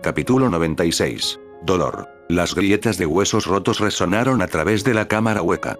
Capítulo 96. Dolor. Las grietas de huesos rotos resonaron a través de la cámara hueca.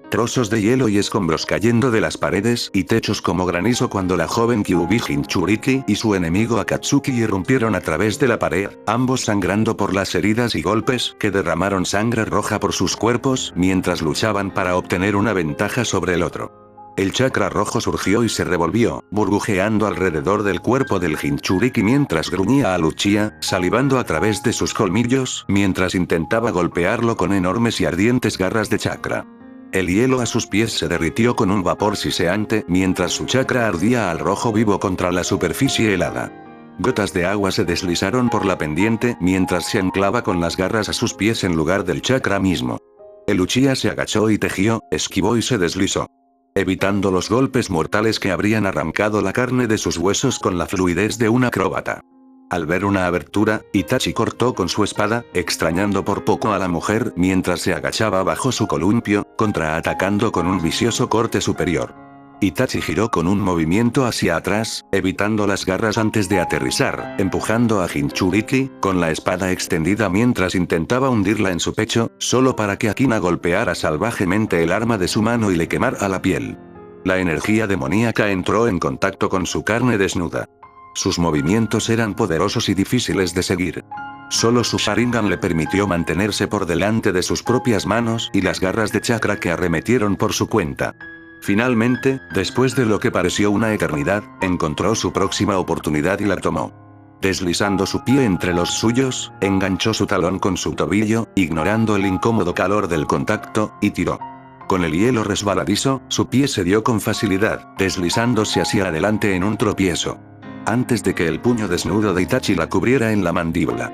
Trozos de hielo y escombros cayendo de las paredes y techos como granizo cuando la joven Kyuubi Jinchuriki y su enemigo Akatsuki irrumpieron a través de la pared, ambos sangrando por las heridas y golpes que derramaron sangre roja por sus cuerpos mientras luchaban para obtener una ventaja sobre el otro. El chakra rojo surgió y se revolvió, burbujeando alrededor del cuerpo del Jinchuriki mientras gruñía a Lucia, salivando a través de sus colmillos mientras intentaba golpearlo con enormes y ardientes garras de chakra. El hielo a sus pies se derritió con un vapor siseante mientras su chakra ardía al rojo vivo contra la superficie helada. Gotas de agua se deslizaron por la pendiente mientras se anclaba con las garras a sus pies en lugar del chakra mismo. El Uchiha se agachó y tejió, esquivó y se deslizó, evitando los golpes mortales que habrían arrancado la carne de sus huesos con la fluidez de un acróbata. Al ver una abertura, Itachi cortó con su espada, extrañando por poco a la mujer mientras se agachaba bajo su columpio, contraatacando con un vicioso corte superior. Itachi giró con un movimiento hacia atrás, evitando las garras antes de aterrizar, empujando a Jinchuriki, con la espada extendida mientras intentaba hundirla en su pecho, solo para que Akina golpeara salvajemente el arma de su mano y le quemara la piel. La energía demoníaca entró en contacto con su carne desnuda. Sus movimientos eran poderosos y difíciles de seguir. Solo su Sharingan le permitió mantenerse por delante de sus propias manos y las garras de chakra que arremetieron por su cuenta. Finalmente, después de lo que pareció una eternidad, encontró su próxima oportunidad y la tomó. Deslizando su pie entre los suyos, enganchó su talón con su tobillo, ignorando el incómodo calor del contacto, y tiró. Con el hielo resbaladizo, su pie se dio con facilidad, deslizándose hacia adelante en un tropiezo. Antes de que el puño desnudo de Itachi la cubriera en la mandíbula.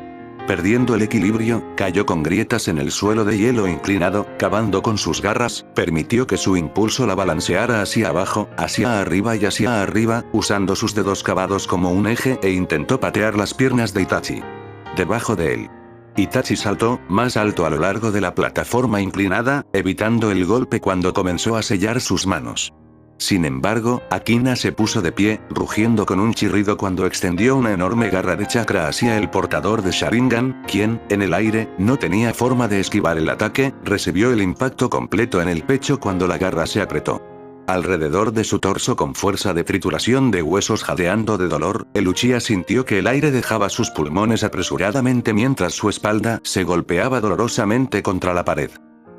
Perdiendo el equilibrio, cayó con grietas en el suelo de hielo inclinado, cavando con sus garras, permitió que su impulso la balanceara hacia abajo, hacia arriba y hacia arriba, usando sus dedos cavados como un eje e intentó patear las piernas de Itachi. Debajo de él. Itachi saltó, más alto a lo largo de la plataforma inclinada, evitando el golpe cuando comenzó a sellar sus manos. Sin embargo, Akina se puso de pie, rugiendo con un chirrido cuando extendió una enorme garra de chakra hacia el portador de Sharingan, quien, en el aire, no tenía forma de esquivar el ataque, recibió el impacto completo en el pecho cuando la garra se apretó. Alrededor de su torso con fuerza de trituración de huesos jadeando de dolor, el Uchiha sintió que el aire dejaba sus pulmones apresuradamente mientras su espalda se golpeaba dolorosamente contra la pared.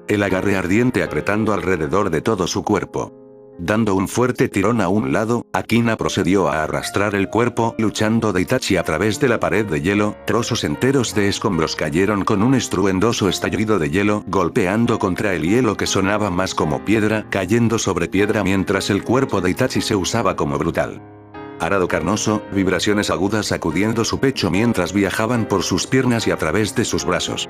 El agarre ardiente apretando alrededor de todo su cuerpo. Dando un fuerte tirón a un lado, Akina procedió a arrastrar el cuerpo luchando de Itachi a través de la pared de hielo, trozos enteros de escombros cayeron con un estruendoso estallido de hielo golpeando contra el hielo que sonaba más como piedra cayendo sobre piedra mientras el cuerpo de Itachi se usaba como brutal. Arado carnoso, vibraciones agudas sacudiendo su pecho mientras viajaban por sus piernas y a través de sus brazos.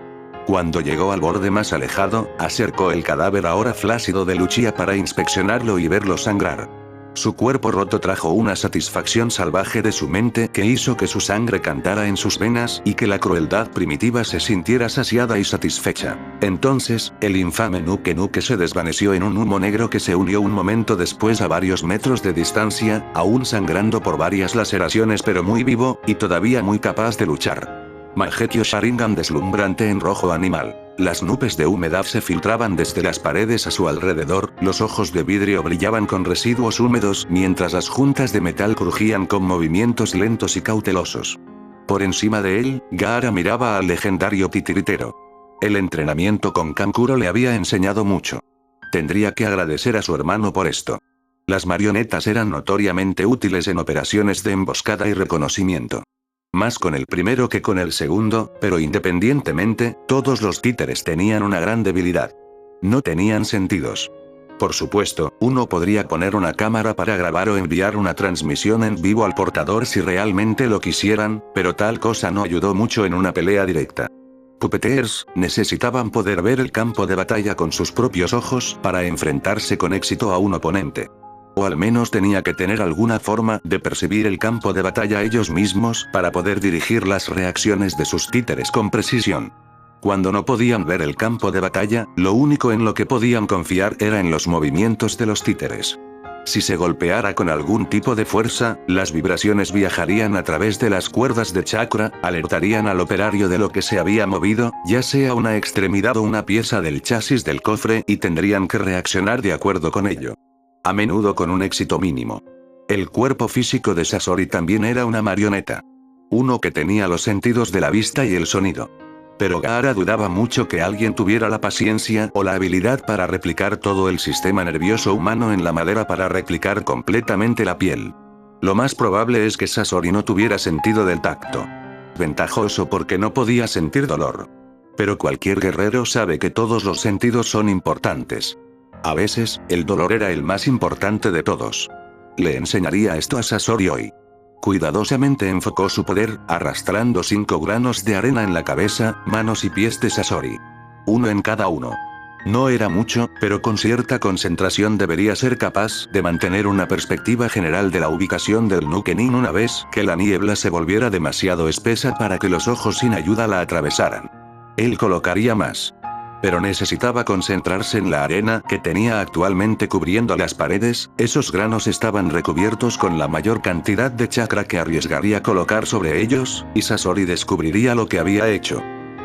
Cuando llegó al borde más alejado, acercó el cadáver ahora flácido de Uchiha para inspeccionarlo y verlo sangrar. Su cuerpo roto trajo una satisfacción salvaje de su mente que hizo que su sangre cantara en sus venas y que la crueldad primitiva se sintiera saciada y satisfecha. Entonces, el infame Nuke Nuke se desvaneció en un humo negro que se unió un momento después a varios metros de distancia, aún sangrando por varias laceraciones pero muy vivo, y todavía muy capaz de luchar. Mangekyo Sharingan deslumbrante en rojo animal. Las nubes de humedad se filtraban desde las paredes a su alrededor, los ojos de vidrio brillaban con residuos húmedos mientras las juntas de metal crujían con movimientos lentos y cautelosos. Por encima de él, Gaara miraba al legendario titiritero. El entrenamiento con Kankuro le había enseñado mucho. Tendría que agradecer a su hermano por esto. Las marionetas eran notoriamente útiles en operaciones de emboscada y reconocimiento. Más con el primero que con el segundo, pero independientemente, todos los títeres tenían una gran debilidad. No tenían sentidos. Por supuesto, uno podría poner una cámara para grabar o enviar una transmisión en vivo al portador si realmente lo quisieran, pero tal cosa no ayudó mucho en una pelea directa. Puppeteers necesitaban poder ver el campo de batalla con sus propios ojos para enfrentarse con éxito a un oponente. O al menos tenía que tener alguna forma de percibir el campo de batalla ellos mismos para poder dirigir las reacciones de sus títeres con precisión. Cuando no podían ver el campo de batalla, lo único en lo que podían confiar era en los movimientos de los títeres. Si se golpeara con algún tipo de fuerza, las vibraciones viajarían a través de las cuerdas de chakra, alertarían al operario de lo que se había movido, ya sea una extremidad o una pieza del chasis del cofre, y tendrían que reaccionar de acuerdo con ello. A menudo con un éxito mínimo. El cuerpo físico de Sasori también era una marioneta. Uno que tenía los sentidos de la vista y el sonido. Pero Gaara dudaba mucho que alguien tuviera la paciencia o la habilidad para replicar todo el sistema nervioso humano en la madera para replicar completamente la piel. Lo más probable es que Sasori no tuviera sentido del tacto. Ventajoso porque no podía sentir dolor. Pero cualquier guerrero sabe que todos los sentidos son importantes. A veces, el dolor era el más importante de todos. Le enseñaría esto a Sasori hoy. Cuidadosamente enfocó su poder, arrastrando 5 granos de arena en la cabeza, manos y pies de Sasori. Uno en cada uno. No era mucho, pero con cierta concentración debería ser capaz de mantener una perspectiva general de la ubicación del Nukenin una vez que la niebla se volviera demasiado espesa para que los ojos sin ayuda la atravesaran. Él colocaría más. Pero necesitaba concentrarse en la arena que tenía actualmente cubriendo las paredes. Esos granos estaban recubiertos con la mayor cantidad de chakra que arriesgaría colocar sobre ellos, y Sasori descubriría lo que había hecho.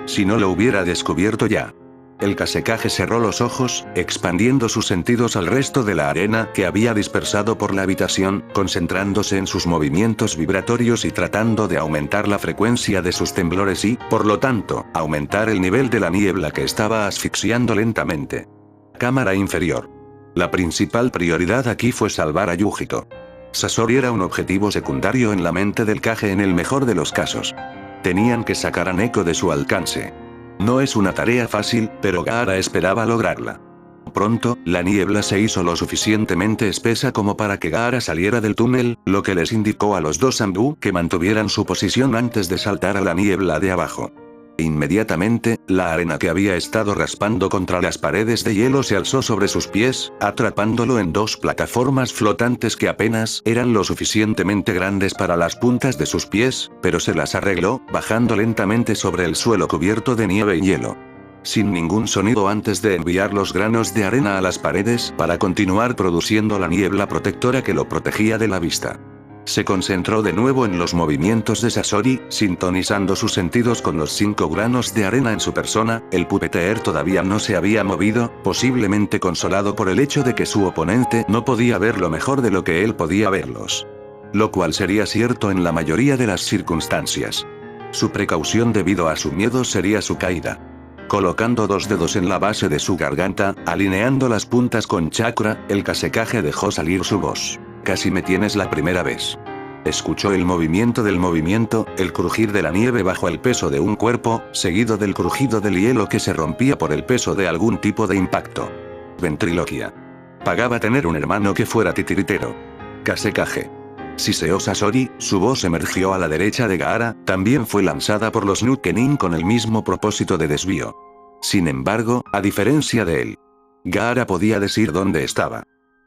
Si no lo hubiera descubierto ya. El Kasekaje cerró los ojos, expandiendo sus sentidos al resto de la arena que había dispersado por la habitación, concentrándose en sus movimientos vibratorios y tratando de aumentar la frecuencia de sus temblores y, por lo tanto, aumentar el nivel de la niebla que estaba asfixiando lentamente. Cámara inferior. La principal prioridad aquí fue salvar a Yujito. Sasori era un objetivo secundario en la mente del Kage en el mejor de los casos. Tenían que sacar a Neko de su alcance. No es una tarea fácil, pero Gaara esperaba lograrla. Pronto, la niebla se hizo lo suficientemente espesa como para que Gaara saliera del túnel, lo que les indicó a los dos Anbu que mantuvieran su posición antes de saltar a la niebla de abajo. Inmediatamente, la arena que había estado raspando contra las paredes de hielo se alzó sobre sus pies, atrapándolo en 2 plataformas flotantes que apenas eran lo suficientemente grandes para las puntas de sus pies, pero se las arregló, bajando lentamente sobre el suelo cubierto de nieve y hielo. Sin ningún sonido antes de enviar los granos de arena a las paredes para continuar produciendo la niebla protectora que lo protegía de la vista. Se concentró de nuevo en los movimientos de Sasori, sintonizando sus sentidos con los 5 granos de arena en su persona. El puppeteer todavía no se había movido, posiblemente consolado por el hecho de que su oponente no podía verlo mejor de lo que él podía verlos. Lo cual sería cierto en la mayoría de las circunstancias. Su precaución debido a su miedo sería su caída. Colocando 2 dedos en la base de su garganta, alineando las puntas con chakra, el Kasekaje dejó salir su voz. Casi me tienes la primera vez. Escuchó el movimiento del movimiento, el crujir de la nieve bajo el peso de un cuerpo, seguido del crujido del hielo que se rompía por el peso de algún tipo de impacto. Ventriloquia. Pagaba tener un hermano que fuera titiritero. Kasekaje. Siseó Sasori, su voz emergió a la derecha de Gaara, también fue lanzada por los Nukenin con el mismo propósito de desvío. Sin embargo, a diferencia de él, Gaara podía decir dónde estaba.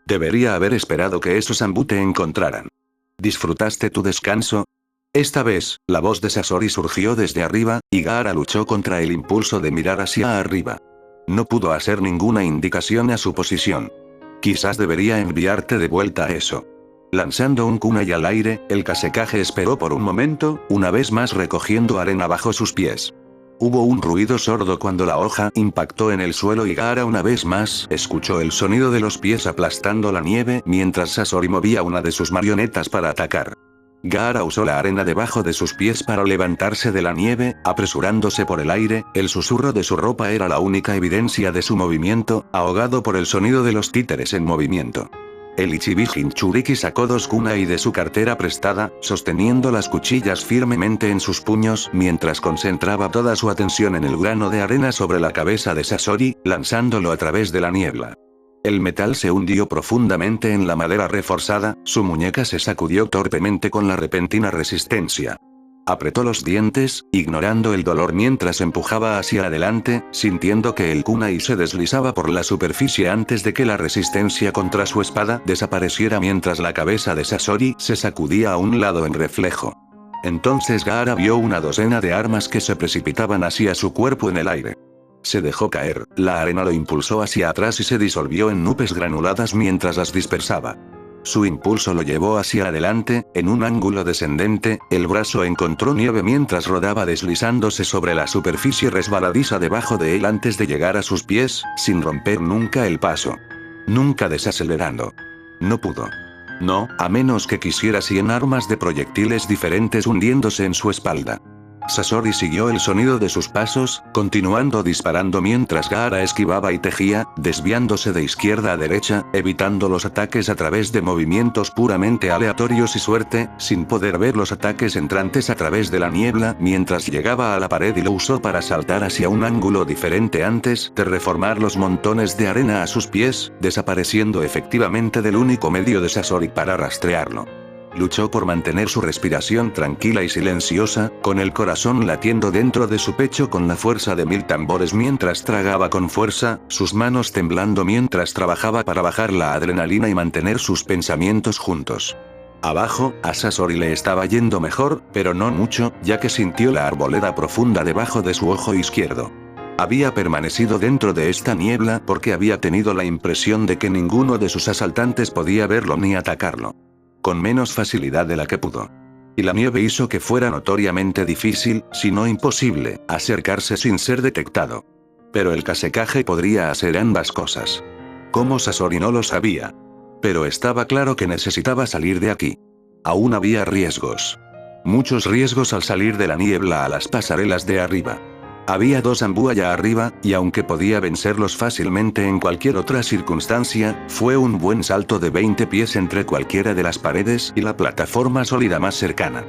Debería haber esperado que esos Anbu te encontraran. ¿Disfrutaste tu descanso? Esta vez, la voz de Sasori surgió desde arriba, y Gaara luchó contra el impulso de mirar hacia arriba. No pudo hacer ninguna indicación a su posición. Quizás debería enviarte de vuelta a eso. Lanzando un kunai al aire, el Kasekaje esperó por un momento, una vez más recogiendo arena bajo sus pies. Hubo un ruido sordo cuando la hoja impactó en el suelo y Gaara una vez más escuchó el sonido de los pies aplastando la nieve mientras Sasori movía una de sus marionetas para atacar. Gaara usó la arena debajo de sus pies para levantarse de la nieve, apresurándose por el aire. El susurro de su ropa era la única evidencia de su movimiento, ahogado por el sonido de los títeres en movimiento. El Ichibi Jinchuriki sacó 2 kunai de su cartera prestada, sosteniendo las cuchillas firmemente en sus puños mientras concentraba toda su atención en el grano de arena sobre la cabeza de Sasori, lanzándolo a través de la niebla. El metal se hundió profundamente en la madera reforzada, su muñeca se sacudió torpemente con la repentina resistencia. Apretó los dientes, ignorando el dolor mientras empujaba hacia adelante, sintiendo que el kunai se deslizaba por la superficie antes de que la resistencia contra su espada desapareciera mientras la cabeza de Sasori se sacudía a un lado en reflejo. Entonces Gaara vio una docena de armas que se precipitaban hacia su cuerpo en el aire. Se dejó caer, la arena lo impulsó hacia atrás y se disolvió en nubes granuladas mientras las dispersaba. Su impulso lo llevó hacia adelante, en un ángulo descendente, el brazo encontró nieve mientras rodaba deslizándose sobre la superficie resbaladiza debajo de él antes de llegar a sus pies, sin romper nunca el paso. Nunca desacelerando. No pudo. No, a menos que quisiera 100 armas de proyectiles diferentes hundiéndose en su espalda. Sasori siguió el sonido de sus pasos, continuando disparando mientras Gaara esquivaba y tejía, desviándose de izquierda a derecha, evitando los ataques a través de movimientos puramente aleatorios y suerte, sin poder ver los ataques entrantes a través de la niebla mientras llegaba a la pared y lo usó para saltar hacia un ángulo diferente antes de reformar los montones de arena a sus pies, desapareciendo efectivamente del único medio de Sasori para rastrearlo. Luchó por mantener su respiración tranquila y silenciosa, con el corazón latiendo dentro de su pecho con la fuerza de 1000 tambores mientras tragaba con fuerza, sus manos temblando mientras trabajaba para bajar la adrenalina y mantener sus pensamientos juntos. Abajo, a Sasori le estaba yendo mejor, pero no mucho, ya que sintió la arboleda profunda debajo de su ojo izquierdo. Había permanecido dentro de esta niebla porque había tenido la impresión de que ninguno de sus asaltantes podía verlo ni atacarlo. Con menos facilidad de la que pudo. Y la nieve hizo que fuera notoriamente difícil, si no imposible, acercarse sin ser detectado. Pero el Kasekaze podría hacer ambas cosas. ¿Cómo Sasori no lo sabía? Pero estaba claro que necesitaba salir de aquí. Aún había riesgos. Muchos riesgos al salir de la niebla a las pasarelas de arriba. Había 2 Anbu allá arriba, y aunque podía vencerlos fácilmente en cualquier otra circunstancia, fue un buen salto de 20 pies entre cualquiera de las paredes y la plataforma sólida más cercana.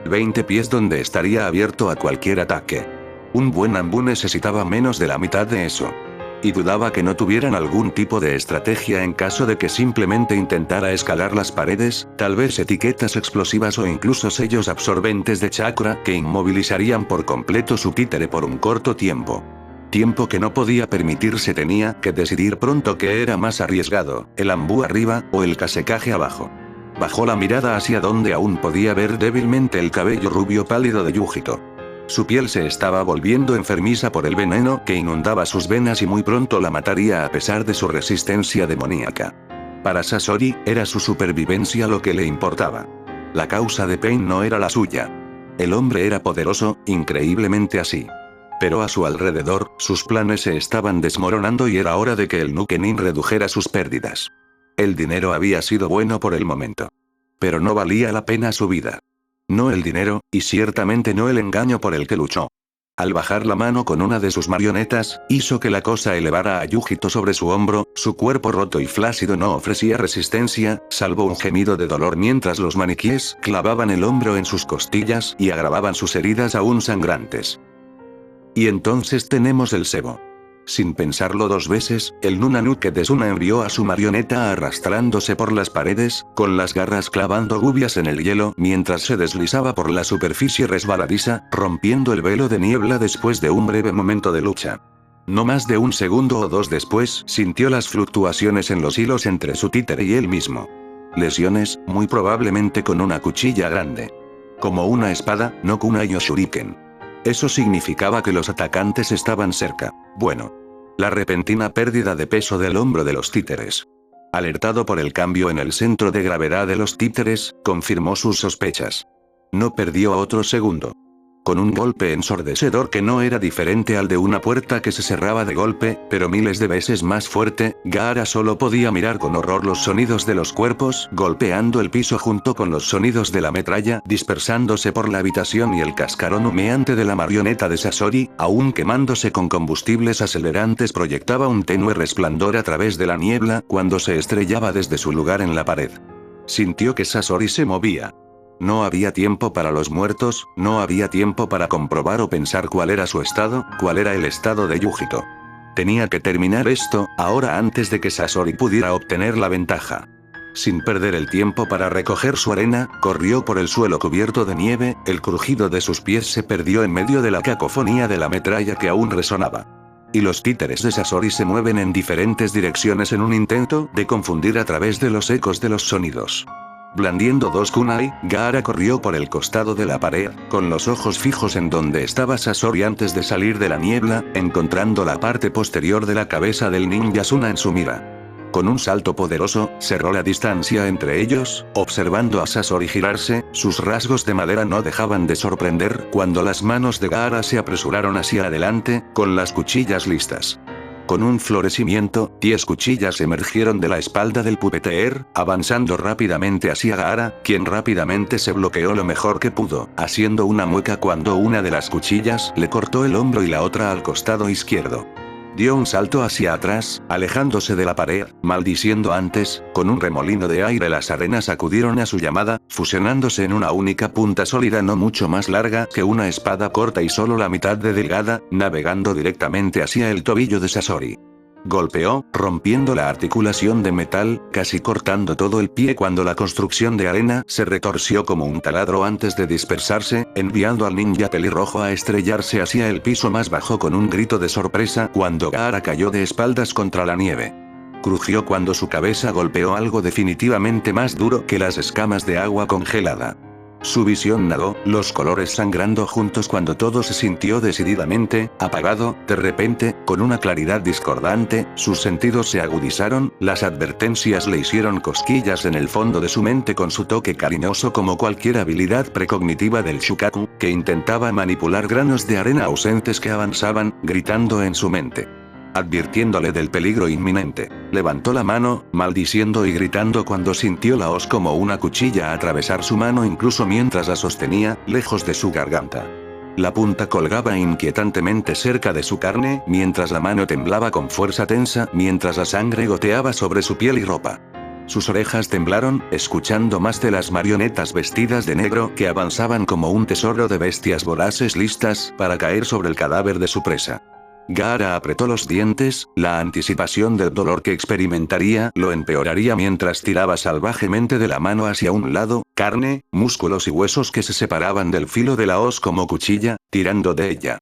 20 pies donde estaría abierto a cualquier ataque. Un buen Anbu necesitaba menos de la mitad de eso. Y dudaba que no tuvieran algún tipo de estrategia en caso de que simplemente intentara escalar las paredes, tal vez etiquetas explosivas o incluso sellos absorbentes de chakra que inmovilizarían por completo su títere por un corto tiempo. Tiempo que no podía permitirse. Tenía que decidir pronto qué era más arriesgado, el Anbu arriba o el Kasekaze abajo. Bajó la mirada hacia donde aún podía ver débilmente el cabello rubio pálido de Yujito. Su piel se estaba volviendo enfermiza por el veneno que inundaba sus venas y muy pronto la mataría a pesar de su resistencia demoníaca. Para Sasori, era su supervivencia lo que le importaba. La causa de Pain no era la suya. El hombre era poderoso, increíblemente así. Pero a su alrededor, sus planes se estaban desmoronando y era hora de que el Nukenin redujera sus pérdidas. El dinero había sido bueno por el momento. Pero no valía la pena su vida. No el dinero, y ciertamente no el engaño por el que luchó. Al bajar la mano con una de sus marionetas, hizo que la cosa elevara a Yujito sobre su hombro, su cuerpo roto y flácido no ofrecía resistencia, salvo un gemido de dolor mientras los maniquíes clavaban el hombro en sus costillas y agravaban sus heridas aún sangrantes. Y entonces tenemos el cebo. Sin pensarlo 2 veces, el Nunanuke de Suna envió a su marioneta arrastrándose por las paredes, con las garras clavando gubias en el hielo mientras se deslizaba por la superficie resbaladiza, rompiendo el velo de niebla después de un breve momento de lucha. No más de 1 segundo o 2 después, sintió las fluctuaciones en los hilos entre su títere y él mismo. Lesiones, muy probablemente con una cuchilla grande. Como una espada, no kunai o shuriken. Eso significaba que los atacantes estaban cerca. Bueno. La repentina pérdida de peso del hombro de los títeres. Alertado por el cambio en el centro de gravedad de los títeres, confirmó sus sospechas. No perdió otro segundo. Con un golpe ensordecedor que no era diferente al de una puerta que se cerraba de golpe, pero miles de veces más fuerte, Gaara solo podía mirar con horror los sonidos de los cuerpos golpeando el piso junto con los sonidos de la metralla dispersándose por la habitación y el cascarón humeante de la marioneta de Sasori, aún quemándose con combustibles acelerantes proyectaba un tenue resplandor a través de la niebla cuando se estrellaba desde su lugar en la pared. Sintió que Sasori se movía. No había tiempo para los muertos, no había tiempo para comprobar o pensar cuál era su estado, cuál era el estado de Yujito. Tenía que terminar esto, ahora antes de que Sasori pudiera obtener la ventaja. Sin perder el tiempo para recoger su arena, corrió por el suelo cubierto de nieve, el crujido de sus pies se perdió en medio de la cacofonía de la metralla que aún resonaba. Y los títeres de Sasori se mueven en diferentes direcciones en un intento de confundir a través de los ecos de los sonidos. Blandiendo 2 kunai, Gaara corrió por el costado de la pared, con los ojos fijos en donde estaba Sasori antes de salir de la niebla, encontrando la parte posterior de la cabeza del ninja Suna en su mira. Con un salto poderoso, cerró la distancia entre ellos, observando a Sasori girarse, sus rasgos de madera no dejaban de sorprender cuando las manos de Gaara se apresuraron hacia adelante, con las cuchillas listas. Con un florecimiento, 10 cuchillas emergieron de la espalda del pupeteer, avanzando rápidamente hacia Gaara, quien rápidamente se bloqueó lo mejor que pudo, haciendo una mueca cuando una de las cuchillas le cortó el hombro y la otra al costado izquierdo. Dio un salto hacia atrás, alejándose de la pared, maldiciendo antes, con un remolino de aire las arenas acudieron a su llamada, fusionándose en una única punta sólida no mucho más larga que una espada corta y solo la mitad de delgada, navegando directamente hacia el tobillo de Sasori. Golpeó, rompiendo la articulación de metal, casi cortando todo el pie cuando la construcción de arena se retorció como un taladro antes de dispersarse, enviando al ninja pelirrojo a estrellarse hacia el piso más bajo con un grito de sorpresa cuando Gaara cayó de espaldas contra la nieve. Crujió cuando su cabeza golpeó algo definitivamente más duro que las escamas de agua congelada. Su visión nadó, los colores sangrando juntos cuando todo se sintió decididamente apagado, de repente, con una claridad discordante, sus sentidos se agudizaron, las advertencias le hicieron cosquillas en el fondo de su mente con su toque cariñoso como cualquier habilidad precognitiva del Shukaku, que intentaba manipular granos de arena ausentes que avanzaban, gritando en su mente, advirtiéndole del peligro inminente. Levantó la mano, maldiciendo y gritando cuando sintió la hoz como una cuchilla atravesar su mano incluso mientras la sostenía, lejos de su garganta. La punta colgaba inquietantemente cerca de su carne, mientras la mano temblaba con fuerza tensa, mientras la sangre goteaba sobre su piel y ropa. Sus orejas temblaron, escuchando más de las marionetas vestidas de negro que avanzaban como un tesoro de bestias voraces listas para caer sobre el cadáver de su presa. Gaara apretó los dientes, la anticipación del dolor que experimentaría lo empeoraría mientras tiraba salvajemente de la mano hacia un lado, carne, músculos y huesos que se separaban del filo de la hoz como cuchilla, tirando de ella.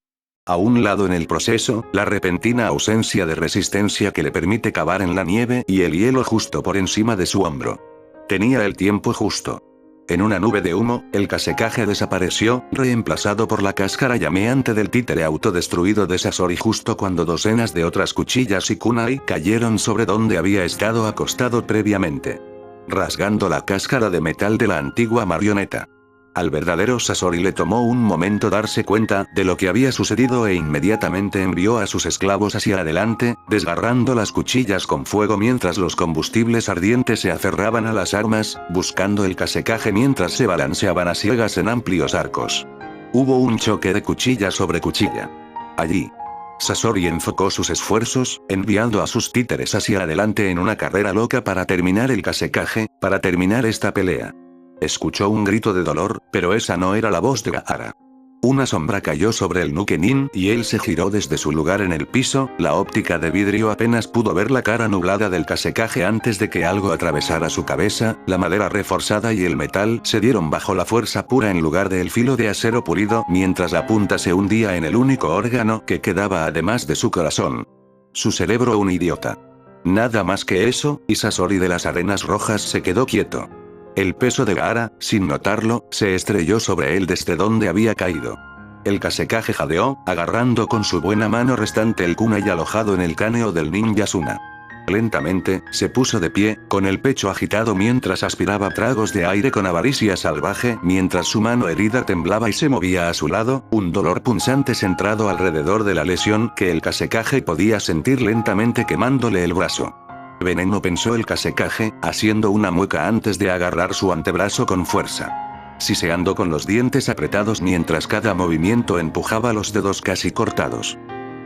A un lado en el proceso, la repentina ausencia de resistencia que le permite cavar en la nieve y el hielo justo por encima de su hombro. Tenía el tiempo justo. En una nube de humo, el Kasekaje desapareció, reemplazado por la cáscara llameante del títere autodestruido de Sasori justo cuando docenas de otras cuchillas y kunai cayeron sobre donde había estado acostado previamente, rasgando la cáscara de metal de la antigua marioneta. Al verdadero Sasori le tomó un momento darse cuenta de lo que había sucedido e inmediatamente envió a sus esclavos hacia adelante, desgarrando las cuchillas con fuego mientras los combustibles ardientes se aferraban a las armas, buscando el Kasekaje mientras se balanceaban a ciegas en amplios arcos. Hubo un choque de cuchilla sobre cuchilla. Allí, Sasori enfocó sus esfuerzos, enviando a sus títeres hacia adelante en una carrera loca para terminar el Kasekaje, para terminar esta pelea. Escuchó un grito de dolor, pero esa no era la voz de Gaara. Una sombra cayó sobre el Nukenin y él se giró desde su lugar en el piso, la óptica de vidrio apenas pudo ver la cara nublada del Kasekaje antes de que algo atravesara su cabeza, la madera reforzada y el metal se dieron bajo la fuerza pura en lugar del filo de acero pulido mientras la punta se hundía en el único órgano que quedaba además de su corazón. Su cerebro un idiota. Nada más que eso, y Sasori de las arenas rojas se quedó quieto. El peso de Gaara, sin notarlo, se estrelló sobre él desde donde había caído. El Kasekaje jadeó, agarrando con su buena mano restante el kunai alojado en el cráneo del ninja Suna. Lentamente, se puso de pie, con el pecho agitado mientras aspiraba tragos de aire con avaricia salvaje, mientras su mano herida temblaba y se movía a su lado, un dolor punzante centrado alrededor de la lesión que el Kasekaje podía sentir lentamente quemándole el brazo. Veneno, pensó el Kasekaje, haciendo una mueca antes de agarrar su antebrazo con fuerza. Siseando con los dientes apretados mientras cada movimiento empujaba los dedos casi cortados.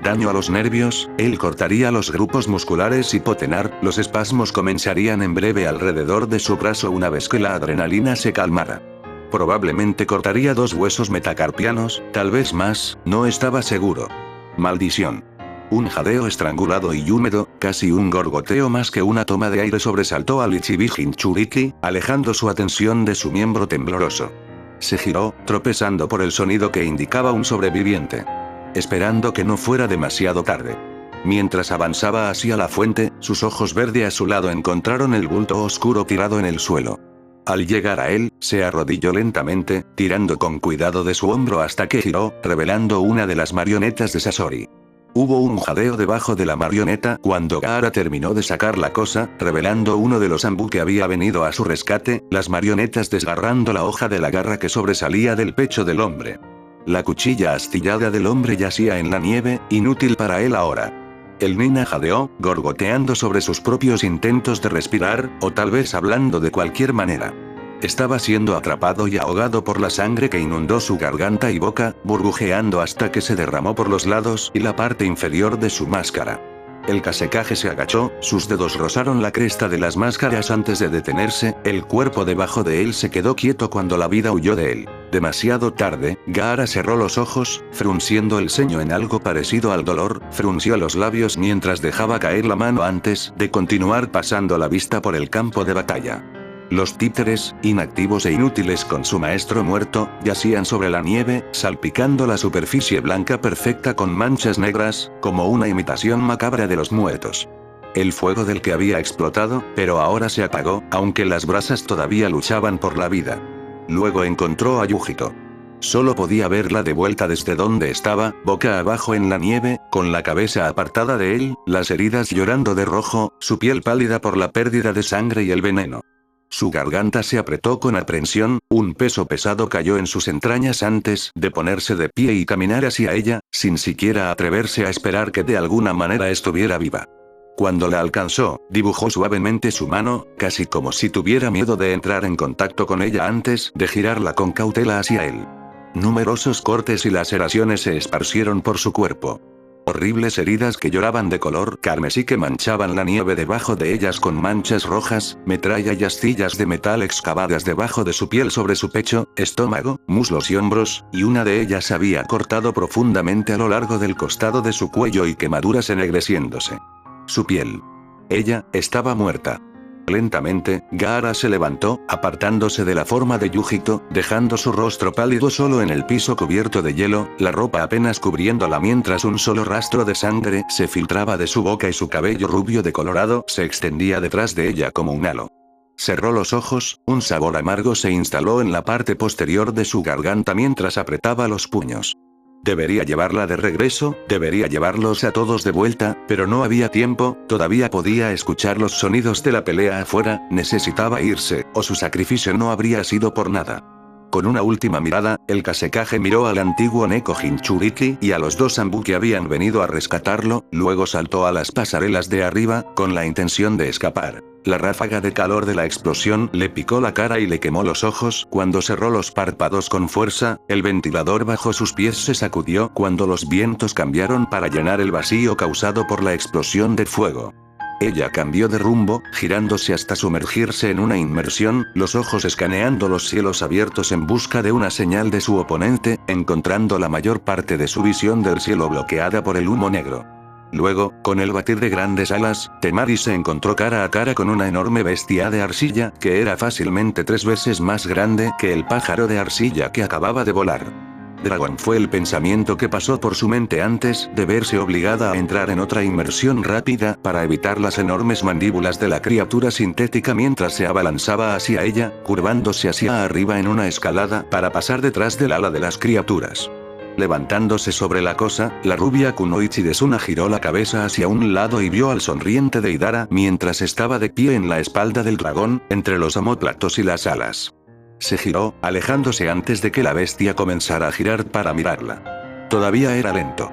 Daño a los nervios, él cortaría los grupos musculares y potenar, los espasmos comenzarían en breve alrededor de su brazo una vez que la adrenalina se calmara. Probablemente cortaría 2 huesos metacarpianos, tal vez más, no estaba seguro. Maldición. Un jadeo estrangulado y húmedo, casi un gorgoteo más que una toma de aire sobresaltó al Ichibi Jinchuriki, alejando su atención de su miembro tembloroso. Se giró, tropezando por el sonido que indicaba un sobreviviente. Esperando que no fuera demasiado tarde. Mientras avanzaba hacia la fuente, sus ojos verde a su lado encontraron el bulto oscuro tirado en el suelo. Al llegar a él, se arrodilló lentamente, tirando con cuidado de su hombro hasta que giró, revelando una de las marionetas de Sasori. Hubo un jadeo debajo de la marioneta cuando Gaara terminó de sacar la cosa, revelando uno de los Anbu que había venido a su rescate, las marionetas desgarrando la hoja de la garra que sobresalía del pecho del hombre. La cuchilla astillada del hombre yacía en la nieve, inútil para él ahora. El nina jadeó, gorgoteando sobre sus propios intentos de respirar, o tal vez hablando de cualquier manera. Estaba siendo atrapado y ahogado por la sangre que inundó su garganta y boca, burbujeando hasta que se derramó por los lados y la parte inferior de su máscara. El Kasekaze se agachó, sus dedos rozaron la cresta de las máscaras antes de detenerse, el cuerpo debajo de él se quedó quieto cuando la vida huyó de él. Demasiado tarde, Gaara cerró los ojos, frunciendo el ceño en algo parecido al dolor, frunció los labios mientras dejaba caer la mano antes de continuar pasando la vista por el campo de batalla. Los títeres, inactivos e inútiles con su maestro muerto, yacían sobre la nieve, salpicando la superficie blanca perfecta con manchas negras, como una imitación macabra de los muertos. El fuego del que había explotado, pero ahora se apagó, aunque las brasas todavía luchaban por la vida. Luego encontró a Yujito. Solo podía verla de vuelta desde donde estaba, boca abajo en la nieve, con la cabeza apartada de él, las heridas llorando de rojo, su piel pálida por la pérdida de sangre y el veneno. Su garganta se apretó con aprensión, un peso pesado cayó en sus entrañas antes de ponerse de pie y caminar hacia ella, sin siquiera atreverse a esperar que de alguna manera estuviera viva. Cuando la alcanzó, dibujó suavemente su mano, casi como si tuviera miedo de entrar en contacto con ella antes de girarla con cautela hacia él. Numerosos cortes y laceraciones se esparcieron por su cuerpo. Horribles heridas que lloraban de color carmesí que manchaban la nieve debajo de ellas con manchas rojas, metralla y astillas de metal excavadas debajo de su piel sobre su pecho, estómago, muslos y hombros, y una de ellas había cortado profundamente a lo largo del costado de su cuello y quemaduras ennegreciéndose. Su piel. Ella, estaba muerta. Lentamente, Gaara se levantó, apartándose de la forma de Yujito, dejando su rostro pálido solo en el piso cubierto de hielo, la ropa apenas cubriéndola mientras un solo rastro de sangre se filtraba de su boca y su cabello rubio decolorado se extendía detrás de ella como un halo. Cerró los ojos, un sabor amargo se instaló en la parte posterior de su garganta mientras apretaba los puños. Debería llevarla de regreso, debería llevarlos a todos de vuelta, pero no había tiempo, todavía podía escuchar los sonidos de la pelea afuera, necesitaba irse, o su sacrificio no habría sido por nada. Con una última mirada, el Kasekaze miró al antiguo Neko Jinchuriki y a los dos Anbu que habían venido a rescatarlo, luego saltó a las pasarelas de arriba, con la intención de escapar. La ráfaga de calor de la explosión le picó la cara y le quemó los ojos cuando cerró los párpados con fuerza, el ventilador bajo sus pies se sacudió cuando los vientos cambiaron para llenar el vacío causado por la explosión de fuego. Ella cambió de rumbo, girándose hasta sumergirse en una inmersión, los ojos escaneando los cielos abiertos en busca de una señal de su oponente, encontrando la mayor parte de su visión del cielo bloqueada por el humo negro. Luego, con el batir de grandes alas, Temari se encontró cara a cara con una enorme bestia de arcilla que era fácilmente 3 veces más grande que el pájaro de arcilla que acababa de volar. Dragón fue el pensamiento que pasó por su mente antes de verse obligada a entrar en otra inmersión rápida para evitar las enormes mandíbulas de la criatura sintética mientras se abalanzaba hacia ella, curvándose hacia arriba en una escalada para pasar detrás del ala de las criaturas. Levantándose sobre la cosa, la rubia Kunoichi de Suna giró la cabeza hacia un lado y vio al sonriente Deidara mientras estaba de pie en la espalda del dragón, entre los omóplatos y las alas. Se giró, alejándose antes de que la bestia comenzara a girar para mirarla. Todavía era lento.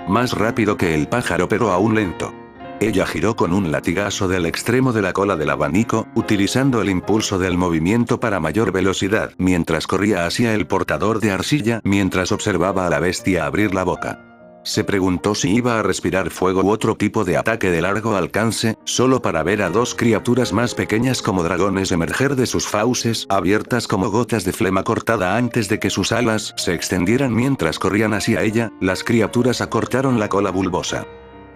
Más rápido que el pájaro pero aún lento. Ella giró con un latigazo del extremo de la cola del abanico, utilizando el impulso del movimiento para mayor velocidad mientras corría hacia el portador de arcilla mientras observaba a la bestia abrir la boca. Se preguntó si iba a respirar fuego u otro tipo de ataque de largo alcance, solo para ver a 2 criaturas más pequeñas como dragones emerger de sus fauces abiertas como gotas de flema cortada antes de que sus alas se extendieran mientras corrían hacia ella, las criaturas acortaron la cola bulbosa.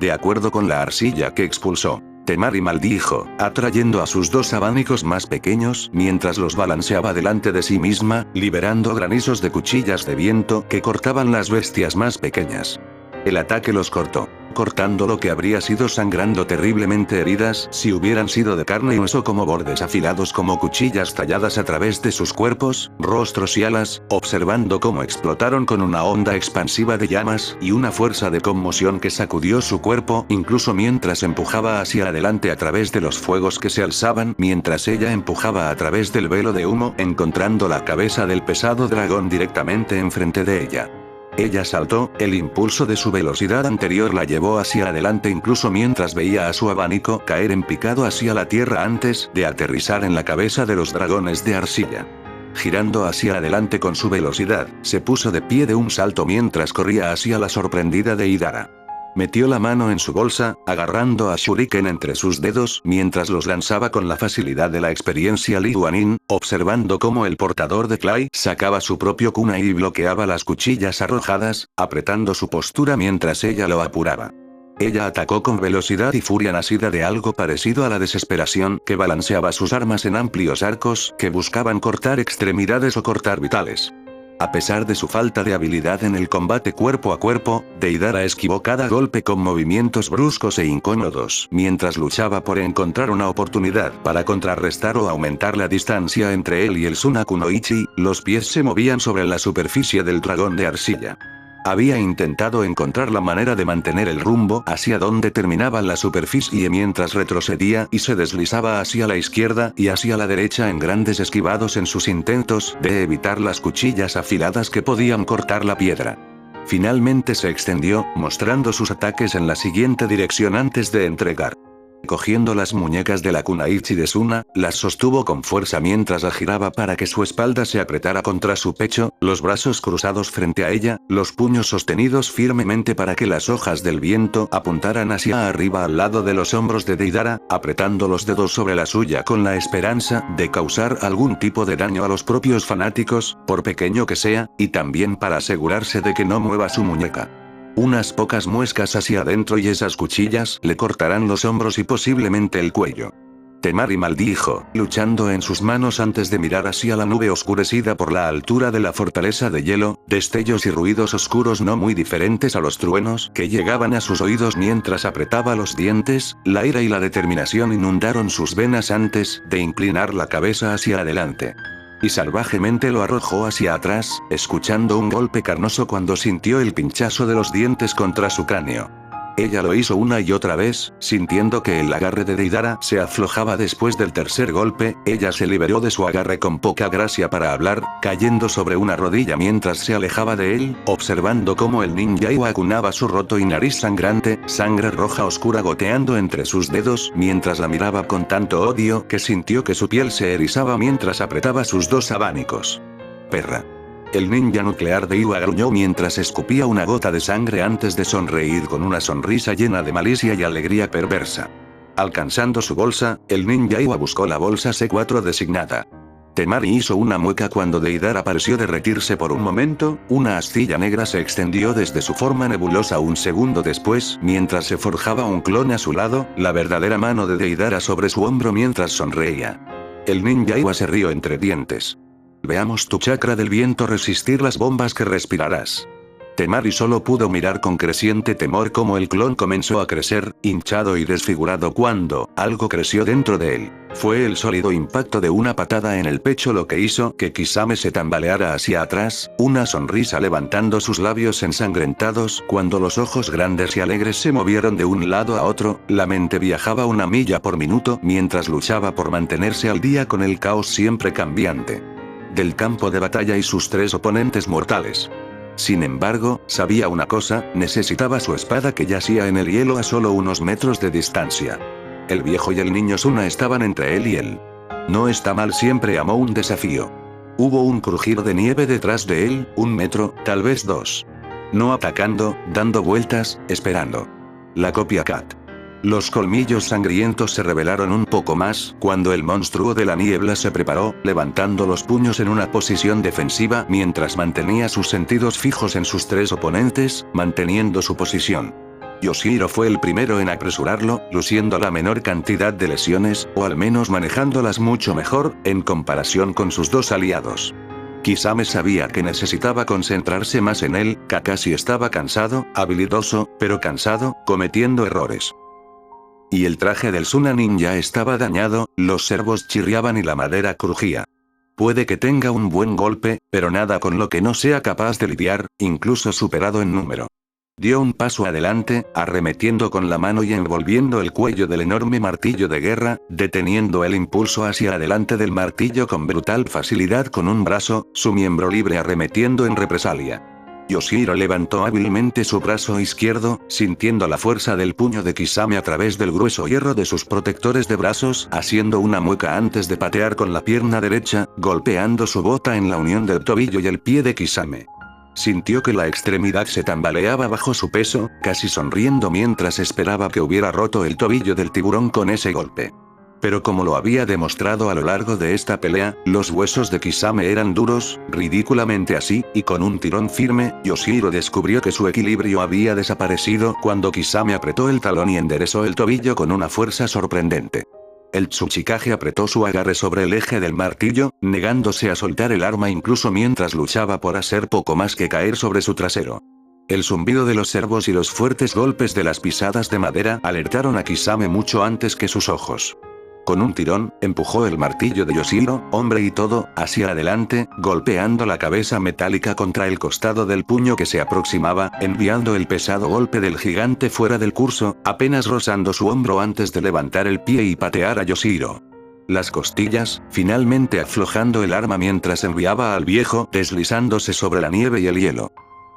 De acuerdo con la arcilla que expulsó, Temari maldijo, atrayendo a sus 2 abanicos más pequeños mientras los balanceaba delante de sí misma, liberando granizos de cuchillas de viento que cortaban las bestias más pequeñas. El ataque los cortó. cortando lo que habría sido sangrando terriblemente heridas si hubieran sido de carne y hueso, como bordes afilados como cuchillas talladas a través de sus cuerpos, rostros y alas, observando cómo explotaron con una onda expansiva de llamas y una fuerza de conmoción que sacudió su cuerpo incluso mientras empujaba hacia adelante a través de los fuegos que se alzaban mientras ella empujaba a través del velo de humo, encontrando la cabeza del pesado dragón directamente enfrente de ella. Ella saltó, el impulso de su velocidad anterior la llevó hacia adelante incluso mientras veía a su abanico caer en picado hacia la tierra antes de aterrizar en la cabeza de los dragones de arcilla. Girando hacia adelante con su velocidad, se puso de pie de un salto mientras corría hacia la sorprendida Deidara. Metió la mano en su bolsa, agarrando a Shuriken entre sus dedos mientras los lanzaba con la facilidad de la experiencia Liguanin, observando cómo el portador de Clay sacaba su propio kunai y bloqueaba las cuchillas arrojadas, apretando su postura mientras ella lo apuraba. Ella atacó con velocidad y furia nacida de algo parecido a la desesperación que balanceaba sus armas en amplios arcos que buscaban cortar extremidades o cortar vitales. A pesar de su falta de habilidad en el combate cuerpo a cuerpo, Deidara esquivó cada golpe con movimientos bruscos e incómodos, mientras luchaba por encontrar una oportunidad para contrarrestar o aumentar la distancia entre él y el Sunakunoichi. Los pies se movían sobre la superficie del dragón de arcilla. Había intentado encontrar la manera de mantener el rumbo hacia donde terminaba la superficie mientras retrocedía y se deslizaba hacia la izquierda y hacia la derecha en grandes esquivados en sus intentos de evitar las cuchillas afiladas que podían cortar la piedra. Finalmente se extendió, mostrando sus ataques en la siguiente dirección antes de entregar. Cogiendo las muñecas de la kunaichi de Suna, las sostuvo con fuerza mientras la giraba para que su espalda se apretara contra su pecho, los brazos cruzados frente a ella, los puños sostenidos firmemente para que las hojas del viento apuntaran hacia arriba al lado de los hombros de Deidara, apretando los dedos sobre la suya con la esperanza de causar algún tipo de daño a los propios fanáticos, por pequeño que sea, y también para asegurarse de que no mueva su muñeca. Unas pocas muescas hacia adentro y esas cuchillas le cortarán los hombros y posiblemente el cuello. Temari maldijo, luchando en sus manos antes de mirar hacia la nube oscurecida por la altura de la fortaleza de hielo, destellos y ruidos oscuros no muy diferentes a los truenos que llegaban a sus oídos mientras apretaba los dientes. La ira y la determinación inundaron sus venas antes de inclinar la cabeza hacia adelante. Y salvajemente lo arrojó hacia atrás, escuchando un golpe carnoso cuando sintió el pinchazo de los dientes contra su cráneo. Ella lo hizo una y otra vez, sintiendo que el agarre de Deidara se aflojaba después del tercer golpe. Ella se liberó de su agarre con poca gracia para hablar, cayendo sobre una rodilla mientras se alejaba de él, observando cómo el ninja acunaba su roto y nariz sangrante, sangre roja oscura goteando entre sus dedos mientras la miraba con tanto odio que sintió que su piel se erizaba mientras apretaba sus dos abanicos. Perra. El ninja nuclear de Iwa gruñó mientras escupía una gota de sangre antes de sonreír con una sonrisa llena de malicia y alegría perversa. Alcanzando su bolsa, el ninja Iwa buscó la bolsa C4 designada. Temari hizo una mueca cuando Deidara pareció derretirse por un momento. Una astilla negra se extendió desde su forma nebulosa un segundo después, mientras se forjaba un clon a su lado, la verdadera mano de Deidara sobre su hombro mientras sonreía. El ninja Iwa se rió entre dientes. Veamos tu chakra del viento resistir las bombas que respirarás. Temari solo pudo mirar con creciente temor cómo el clon comenzó a crecer, hinchado y desfigurado cuando algo creció dentro de él. Fue el sólido impacto de una patada en el pecho lo que hizo que Kisame se tambaleara hacia atrás, una sonrisa levantando sus labios ensangrentados cuando los ojos grandes y alegres se movieron de un lado a otro. La mente viajaba 1 milla por minuto mientras luchaba por mantenerse al día con el caos siempre cambiante del campo de batalla y sus 3 oponentes mortales. Sin embargo, sabía una cosa, necesitaba su espada que yacía en el hielo a solo unos metros de distancia. El viejo y el niño Suna estaban entre él y él. No está mal, siempre amó un desafío. Hubo un crujido de nieve detrás de él, 1 metro, tal vez 2. No atacando, dando vueltas, esperando. La copia Cat. Los colmillos sangrientos se revelaron un poco más cuando el monstruo de la niebla se preparó, levantando los puños en una posición defensiva mientras mantenía sus sentidos fijos en sus 3 oponentes, manteniendo su posición. Yoshiro fue el primero en apresurarlo, luciendo la menor cantidad de lesiones, o al menos manejándolas mucho mejor, en comparación con sus 2 aliados. Kisame sabía que necesitaba concentrarse más en él. Kakashi estaba cansado, habilidoso, pero cansado, cometiendo errores. Y el traje del Suna Ninja estaba dañado, los servos chirriaban y la madera crujía. Puede que tenga un buen golpe, pero nada con lo que no sea capaz de lidiar, incluso superado en número. Dio un paso adelante, arremetiendo con la mano y envolviendo el cuello del enorme martillo de guerra, deteniendo el impulso hacia adelante del martillo con brutal facilidad con un brazo, su miembro libre arremetiendo en represalia. Yoshihiro levantó hábilmente su brazo izquierdo, sintiendo la fuerza del puño de Kisame a través del grueso hierro de sus protectores de brazos, haciendo una mueca antes de patear con la pierna derecha, golpeando su bota en la unión del tobillo y el pie de Kisame. Sintió que la extremidad se tambaleaba bajo su peso, casi sonriendo mientras esperaba que hubiera roto el tobillo del tiburón con ese golpe. Pero como lo había demostrado a lo largo de esta pelea, los huesos de Kisame eran duros, ridículamente así, y con un tirón firme, Yoshihiro descubrió que su equilibrio había desaparecido cuando Kisame apretó el talón y enderezó el tobillo con una fuerza sorprendente. El Tsuchikage apretó su agarre sobre el eje del martillo, negándose a soltar el arma incluso mientras luchaba por hacer poco más que caer sobre su trasero. El zumbido de los servos y los fuertes golpes de las pisadas de madera alertaron a Kisame mucho antes que sus ojos. Con un tirón, empujó el martillo de Yoshihiro, hombre y todo, hacia adelante, golpeando la cabeza metálica contra el costado del puño que se aproximaba, enviando el pesado golpe del gigante fuera del curso, apenas rozando su hombro antes de levantar el pie y patear a Yoshihiro. Las costillas, finalmente aflojando el arma mientras enviaba al viejo deslizándose sobre la nieve y el hielo.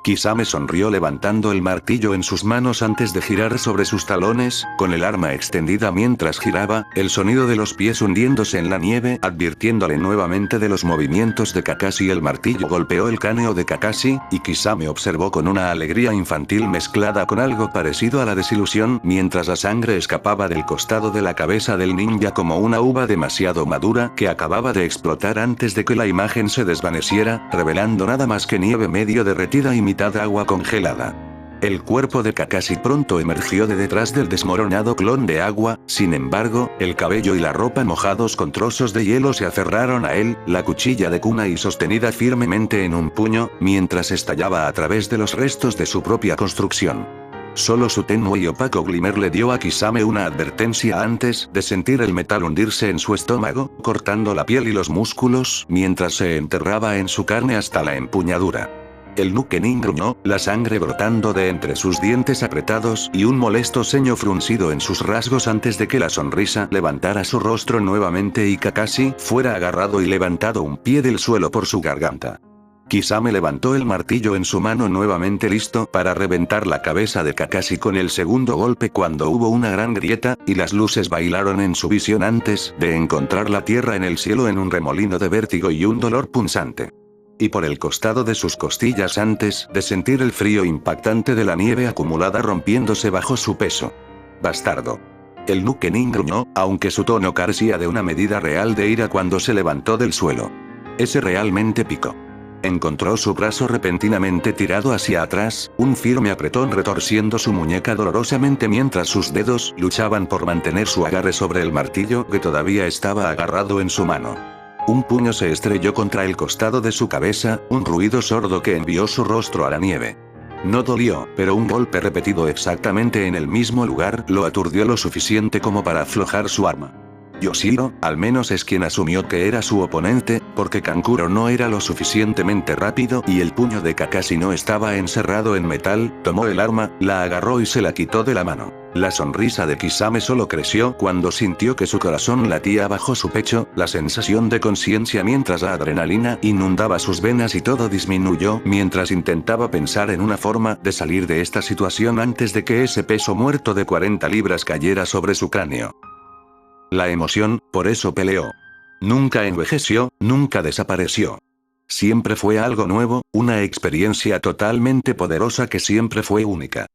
Kisame sonrió levantando el martillo en sus manos antes de girar sobre sus talones, con el arma extendida mientras giraba, el sonido de los pies hundiéndose en la nieve advirtiéndole nuevamente de los movimientos de Kakashi. El martillo golpeó el cráneo de Kakashi, y Kisame observó con una alegría infantil mezclada con algo parecido a la desilusión mientras la sangre escapaba del costado de la cabeza del ninja como una uva demasiado madura que acababa de explotar antes de que la imagen se desvaneciera, revelando nada más que nieve medio derretida y mitad agua congelada. El cuerpo de Kakashi pronto emergió de detrás del desmoronado clon de agua, sin embargo, el cabello y la ropa mojados con trozos de hielo se aferraron a él, la cuchilla de kunai sostenida firmemente en un puño, mientras estallaba a través de los restos de su propia construcción. Solo su tenue y opaco glimmer le dio a Kisame una advertencia antes de sentir el metal hundirse en su estómago, cortando la piel y los músculos, mientras se enterraba en su carne hasta la empuñadura. El Nukenin gruñó, la sangre brotando de entre sus dientes apretados y un molesto ceño fruncido en sus rasgos antes de que la sonrisa levantara su rostro nuevamente y Kakashi fuera agarrado y levantado un pie del suelo por su garganta. Kisame levantó el martillo en su mano nuevamente listo para reventar la cabeza de Kakashi con el segundo golpe cuando hubo una gran grieta, y las luces bailaron en su visión antes de encontrar la tierra en el cielo en un remolino de vértigo y un dolor punzante. Y por el costado de sus costillas antes de sentir el frío impactante de la nieve acumulada rompiéndose bajo su peso. Bastardo. El Nukenin gruñó, aunque su tono carecía de una medida real de ira cuando se levantó del suelo. Ese realmente picó. Encontró su brazo repentinamente tirado hacia atrás, un firme apretón retorciendo su muñeca dolorosamente mientras sus dedos luchaban por mantener su agarre sobre el martillo que todavía estaba agarrado en su mano. Un puño se estrelló contra el costado de su cabeza, un ruido sordo que envió su rostro a la nieve. No dolió, pero un golpe repetido exactamente en el mismo lugar lo aturdió lo suficiente como para aflojar su arma. Yoshihiro, al menos es quien asumió que era su oponente, porque Kankuro no era lo suficientemente rápido y el puño de Kakashi no estaba encerrado en metal, tomó el arma, la agarró y se la quitó de la mano. La sonrisa de Kisame solo creció cuando sintió que su corazón latía bajo su pecho, la sensación de conciencia mientras la adrenalina inundaba sus venas y todo disminuyó mientras intentaba pensar en una forma de salir de esta situación antes de que ese peso muerto de 40 libras cayera sobre su cráneo. La emoción, por eso peleó. Nunca envejeció, nunca desapareció. Siempre fue algo nuevo, una experiencia totalmente poderosa que siempre fue única.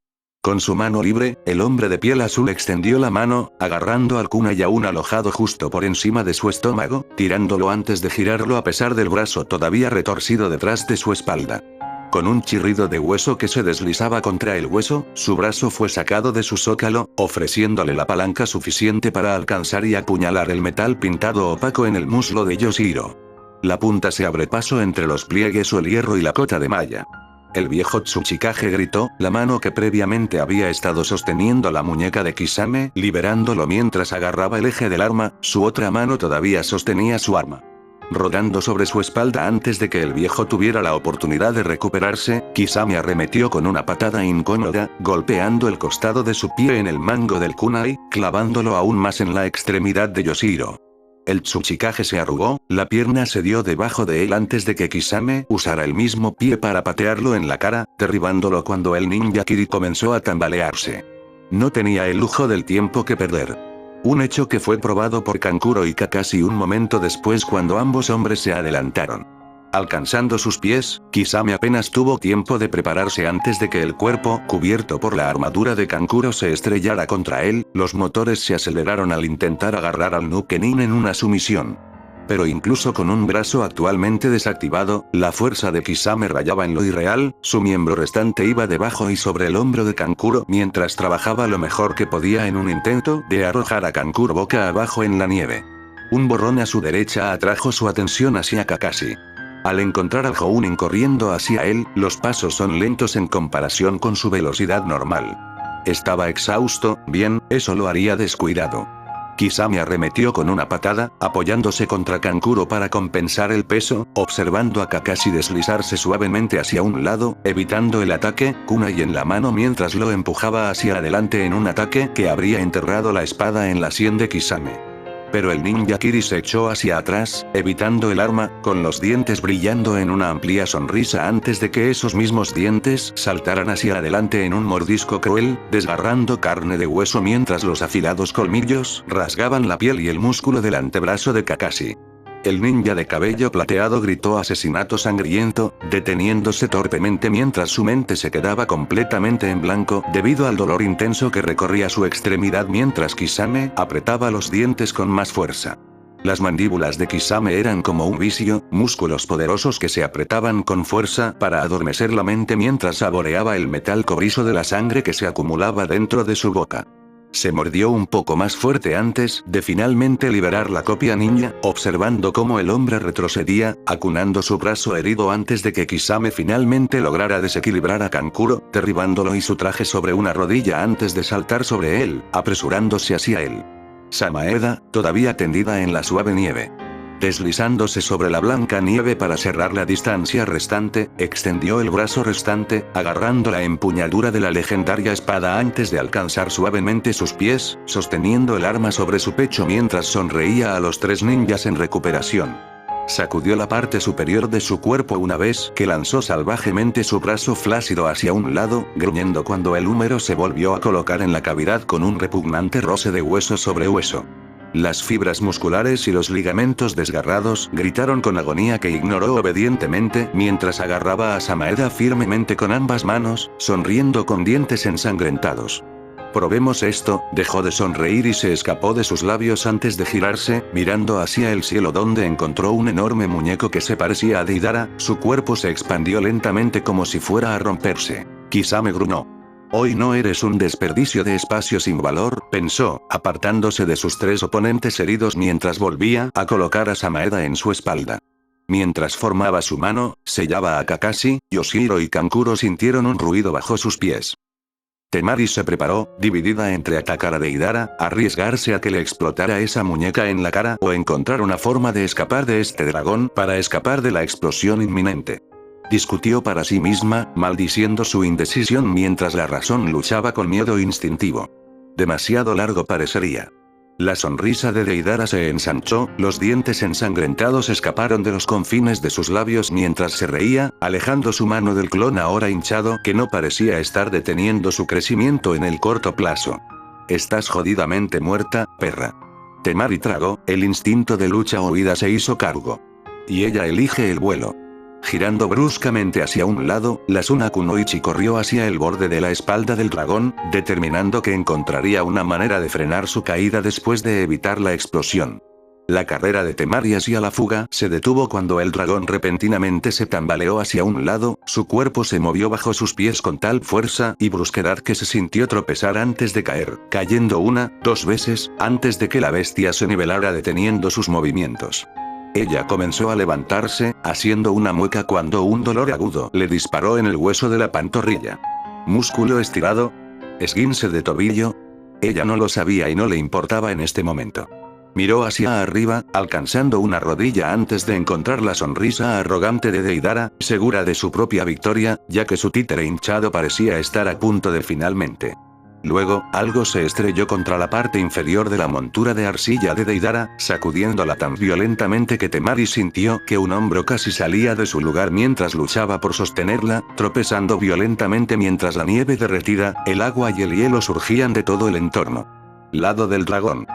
Con su mano libre, el hombre de piel azul extendió la mano, agarrando al kunai aún alojado justo por encima de su estómago, tirándolo antes de girarlo a pesar del brazo todavía retorcido detrás de su espalda. Con un chirrido de hueso que se deslizaba contra el hueso, su brazo fue sacado de su zócalo, ofreciéndole la palanca suficiente para alcanzar y apuñalar el metal pintado opaco en el muslo de Yoshihiro. La punta se abre paso entre los pliegues o el hierro y la cota de malla. El viejo Tsuchikage gritó, la mano que previamente había estado sosteniendo la muñeca de Kisame, liberándolo mientras agarraba el eje del arma, su otra mano todavía sostenía su arma. Rodando sobre su espalda antes de que el viejo tuviera la oportunidad de recuperarse, Kisame arremetió con una patada incómoda, golpeando el costado de su pie en el mango del kunai, clavándolo aún más en la extremidad de Yoshiro. El Tsuchikage se arrugó, la pierna se dio debajo de él antes de que Kisame usara el mismo pie para patearlo en la cara, derribándolo cuando el ninja Kiri comenzó a tambalearse. No tenía el lujo del tiempo que perder. Un hecho que fue probado por Kankuro y Kakashi un momento después cuando ambos hombres se adelantaron. Alcanzando sus pies, Kisame apenas tuvo tiempo de prepararse antes de que el cuerpo, cubierto por la armadura de Kankuro, se estrellara contra él, los motores se aceleraron al intentar agarrar al Nukenin en una sumisión. Pero incluso con un brazo actualmente desactivado, la fuerza de Kisame rayaba en lo irreal, su miembro restante iba debajo y sobre el hombro de Kankuro mientras trabajaba lo mejor que podía en un intento de arrojar a Kankuro boca abajo en la nieve. Un borrón a su derecha atrajo su atención hacia Kakashi. Al encontrar a Jounin corriendo hacia él, los pasos son lentos en comparación con su velocidad normal. Estaba exhausto, bien, eso lo haría descuidado. Kisame arremetió con una patada, apoyándose contra Kankuro para compensar el peso, observando a Kakashi deslizarse suavemente hacia un lado, evitando el ataque, kunai en la mano mientras lo empujaba hacia adelante en un ataque que habría enterrado la espada en la sien de Kisame. Pero el ninja Kiri se echó hacia atrás, evitando el arma, con los dientes brillando en una amplia sonrisa antes de que esos mismos dientes saltaran hacia adelante en un mordisco cruel, desgarrando carne de hueso mientras los afilados colmillos rasgaban la piel y el músculo del antebrazo de Kakashi. El ninja de cabello plateado gritó asesinato sangriento, deteniéndose torpemente mientras su mente se quedaba completamente en blanco debido al dolor intenso que recorría su extremidad mientras Kisame apretaba los dientes con más fuerza. Las mandíbulas de Kisame eran como un vicio, músculos poderosos que se apretaban con fuerza para adormecer la mente mientras saboreaba el metal cobrizo de la sangre que se acumulaba dentro de su boca. Se mordió un poco más fuerte antes de finalmente liberar la copia ninja, observando cómo el hombre retrocedía, acunando su brazo herido antes de que Kisame finalmente lograra desequilibrar a Kankuro, derribándolo y su traje sobre una rodilla antes de saltar sobre él, apresurándose hacia él. Samaeda, todavía tendida en la suave nieve. Deslizándose sobre la blanca nieve para cerrar la distancia restante, extendió el brazo restante, agarrando la empuñadura de la legendaria espada antes de alcanzar suavemente sus pies, sosteniendo el arma sobre su pecho mientras sonreía a los tres ninjas en recuperación. Sacudió la parte superior de su cuerpo una vez que lanzó salvajemente su brazo flácido hacia un lado, gruñendo cuando el húmero se volvió a colocar en la cavidad con un repugnante roce de hueso sobre hueso. Las fibras musculares y los ligamentos desgarrados gritaron con agonía que ignoró obedientemente mientras agarraba a Samaeda firmemente con ambas manos, sonriendo con dientes ensangrentados. Probemos esto, dejó de sonreír y se escapó de sus labios antes de girarse, mirando hacia el cielo donde encontró un enorme muñeco que se parecía a Deidara, su cuerpo se expandió lentamente como si fuera a romperse. Kisame gruñó. Hoy no eres un desperdicio de espacio sin valor, pensó, apartándose de sus tres oponentes heridos mientras volvía a colocar a Samaeda en su espalda. Mientras formaba su mano, sellaba a Kakashi, Yoshiro y Kankuro sintieron un ruido bajo sus pies. Temari se preparó, dividida entre atacar a Deidara, arriesgarse a que le explotara esa muñeca en la cara o encontrar una forma de escapar de este dragón para escapar de la explosión inminente. Discutió para sí misma, maldiciendo su indecisión mientras la razón luchaba con miedo instintivo. Demasiado largo parecería. La sonrisa de Deidara se ensanchó, los dientes ensangrentados escaparon de los confines de sus labios mientras se reía, alejando su mano del clon ahora hinchado que no parecía estar deteniendo su crecimiento en el corto plazo. Estás jodidamente muerta, perra. Temari tragó, el instinto de lucha o huida se hizo cargo. Y ella elige el vuelo. Girando bruscamente hacia un lado, la Suna Kunoichi corrió hacia el borde de la espalda del dragón, determinando que encontraría una manera de frenar su caída después de evitar la explosión. La carrera de Temari hacia la fuga se detuvo cuando el dragón repentinamente se tambaleó hacia un lado, su cuerpo se movió bajo sus pies con tal fuerza y brusquedad que se sintió tropezar antes de caer, cayendo 1, 2 veces, antes de que la bestia se nivelara deteniendo sus movimientos. Ella comenzó a levantarse, haciendo una mueca cuando un dolor agudo le disparó en el hueso de la pantorrilla. ¿Músculo estirado? ¿Esguince de tobillo? Ella no lo sabía y no le importaba en este momento. Miró hacia arriba, alcanzando una rodilla antes de encontrar la sonrisa arrogante de Deidara, segura de su propia victoria, ya que su títere hinchado parecía estar a punto de finalmente. Luego, algo se estrelló contra la parte inferior de la montura de arcilla de Deidara, sacudiéndola tan violentamente que Temari sintió que un hombro casi salía de su lugar mientras luchaba por sostenerla, tropezando violentamente mientras la nieve derretida, el agua y el hielo surgían de todo el entorno. Lado del dragón.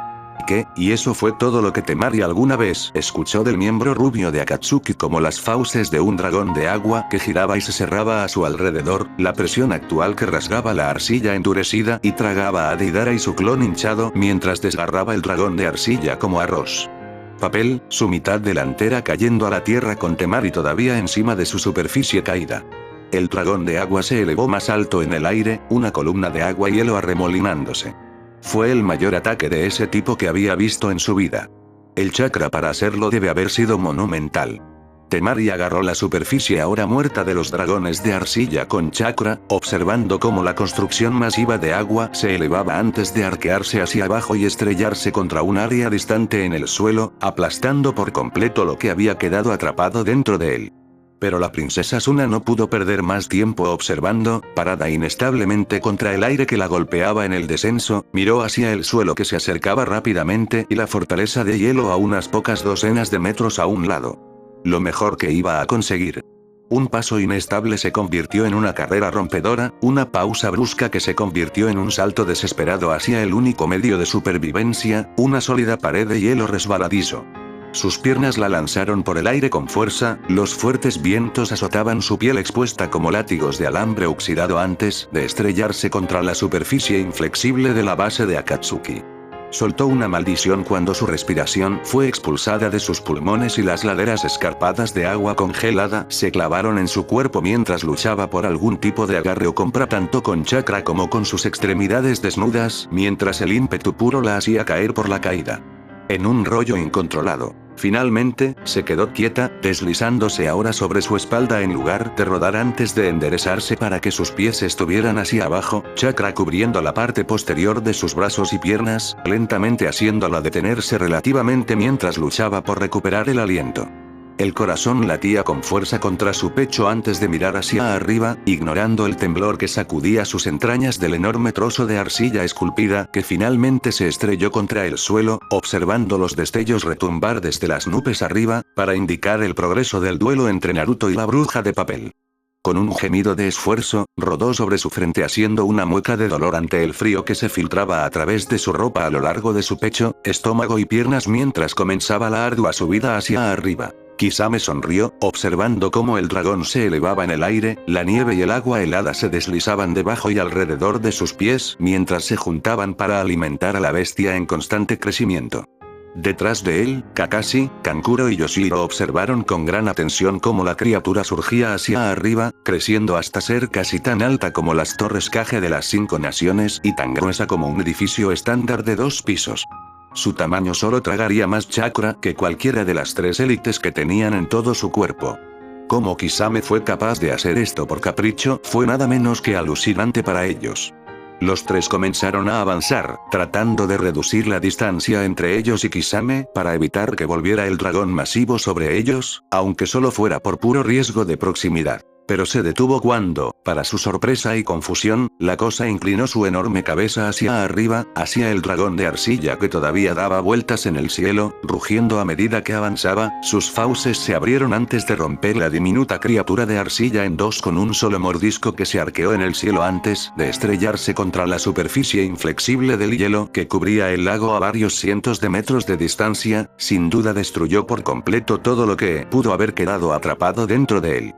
¿Qué? Y eso fue todo lo que Temari alguna vez escuchó del miembro rubio de Akatsuki, como las fauces de un dragón de agua que giraba y se cerraba a su alrededor, la presión actual que rasgaba la arcilla endurecida y tragaba a Deidara y su clon hinchado mientras desgarraba el dragón de arcilla como arroz. Papel, su mitad delantera cayendo a la tierra con Temari todavía encima de su superficie caída. El dragón de agua se elevó más alto en el aire, una columna de agua y hielo arremolinándose. Fue el mayor ataque de ese tipo que había visto en su vida. El chakra para hacerlo debe haber sido monumental. Temari agarró la superficie ahora muerta de los dragones de arcilla con chakra, observando cómo la construcción masiva de agua se elevaba antes de arquearse hacia abajo y estrellarse contra un área distante en el suelo, aplastando por completo lo que había quedado atrapado dentro de él. Pero la princesa Suna no pudo perder más tiempo observando, parada inestablemente contra el aire que la golpeaba en el descenso, miró hacia el suelo que se acercaba rápidamente y la fortaleza de hielo a unas pocas docenas de metros a un lado. Lo mejor que iba a conseguir. Un paso inestable se convirtió en una carrera rompedora, una pausa brusca que se convirtió en un salto desesperado hacia el único medio de supervivencia, una sólida pared de hielo resbaladizo. Sus piernas la lanzaron por el aire con fuerza, los fuertes vientos azotaban su piel expuesta como látigos de alambre oxidado antes de estrellarse contra la superficie inflexible de la base de Akatsuki. Soltó una maldición cuando su respiración fue expulsada de sus pulmones y las laderas escarpadas de agua congelada se clavaron en su cuerpo mientras luchaba por algún tipo de agarre o compra tanto con chakra como con sus extremidades desnudas, mientras el ímpetu puro la hacía caer por la caída. En un rollo incontrolado. Finalmente, se quedó quieta, deslizándose ahora sobre su espalda en lugar de rodar antes de enderezarse para que sus pies estuvieran hacia abajo, chakra cubriendo la parte posterior de sus brazos y piernas, lentamente haciéndola detenerse relativamente mientras luchaba por recuperar el aliento. El corazón latía con fuerza contra su pecho antes de mirar hacia arriba, ignorando el temblor que sacudía sus entrañas del enorme trozo de arcilla esculpida que finalmente se estrelló contra el suelo, observando los destellos retumbar desde las nubes arriba, para indicar el progreso del duelo entre Naruto y la bruja de papel. Con un gemido de esfuerzo, rodó sobre su frente haciendo una mueca de dolor ante el frío que se filtraba a través de su ropa a lo largo de su pecho, estómago y piernas mientras comenzaba la ardua subida hacia arriba. Kisame sonrió, observando cómo el dragón se elevaba en el aire, la nieve y el agua helada se deslizaban debajo y alrededor de sus pies mientras se juntaban para alimentar a la bestia en constante crecimiento. Detrás de él, Kakashi, Kankuro y Yoshiro observaron con gran atención cómo la criatura surgía hacia arriba, creciendo hasta ser casi tan alta como las torres Kage de las 5 naciones y tan gruesa como un edificio estándar de 2 pisos. Su tamaño solo tragaría más chakra que cualquiera de las 3 élites que tenían en todo su cuerpo. Cómo Kisame fue capaz de hacer esto por capricho fue nada menos que alucinante para ellos. Los 3 comenzaron a avanzar, tratando de reducir la distancia entre ellos y Kisame para evitar que volviera el dragón masivo sobre ellos, aunque solo fuera por puro riesgo de proximidad. Pero se detuvo cuando, para su sorpresa y confusión, la cosa inclinó su enorme cabeza hacia arriba, hacia el dragón de arcilla que todavía daba vueltas en el cielo, rugiendo a medida que avanzaba, sus fauces se abrieron antes de romper la diminuta criatura de arcilla en 2 con un solo mordisco que se arqueó en el cielo antes de estrellarse contra la superficie inflexible del hielo que cubría el lago a varios cientos de metros de distancia, sin duda destruyó por completo todo lo que pudo haber quedado atrapado dentro de él.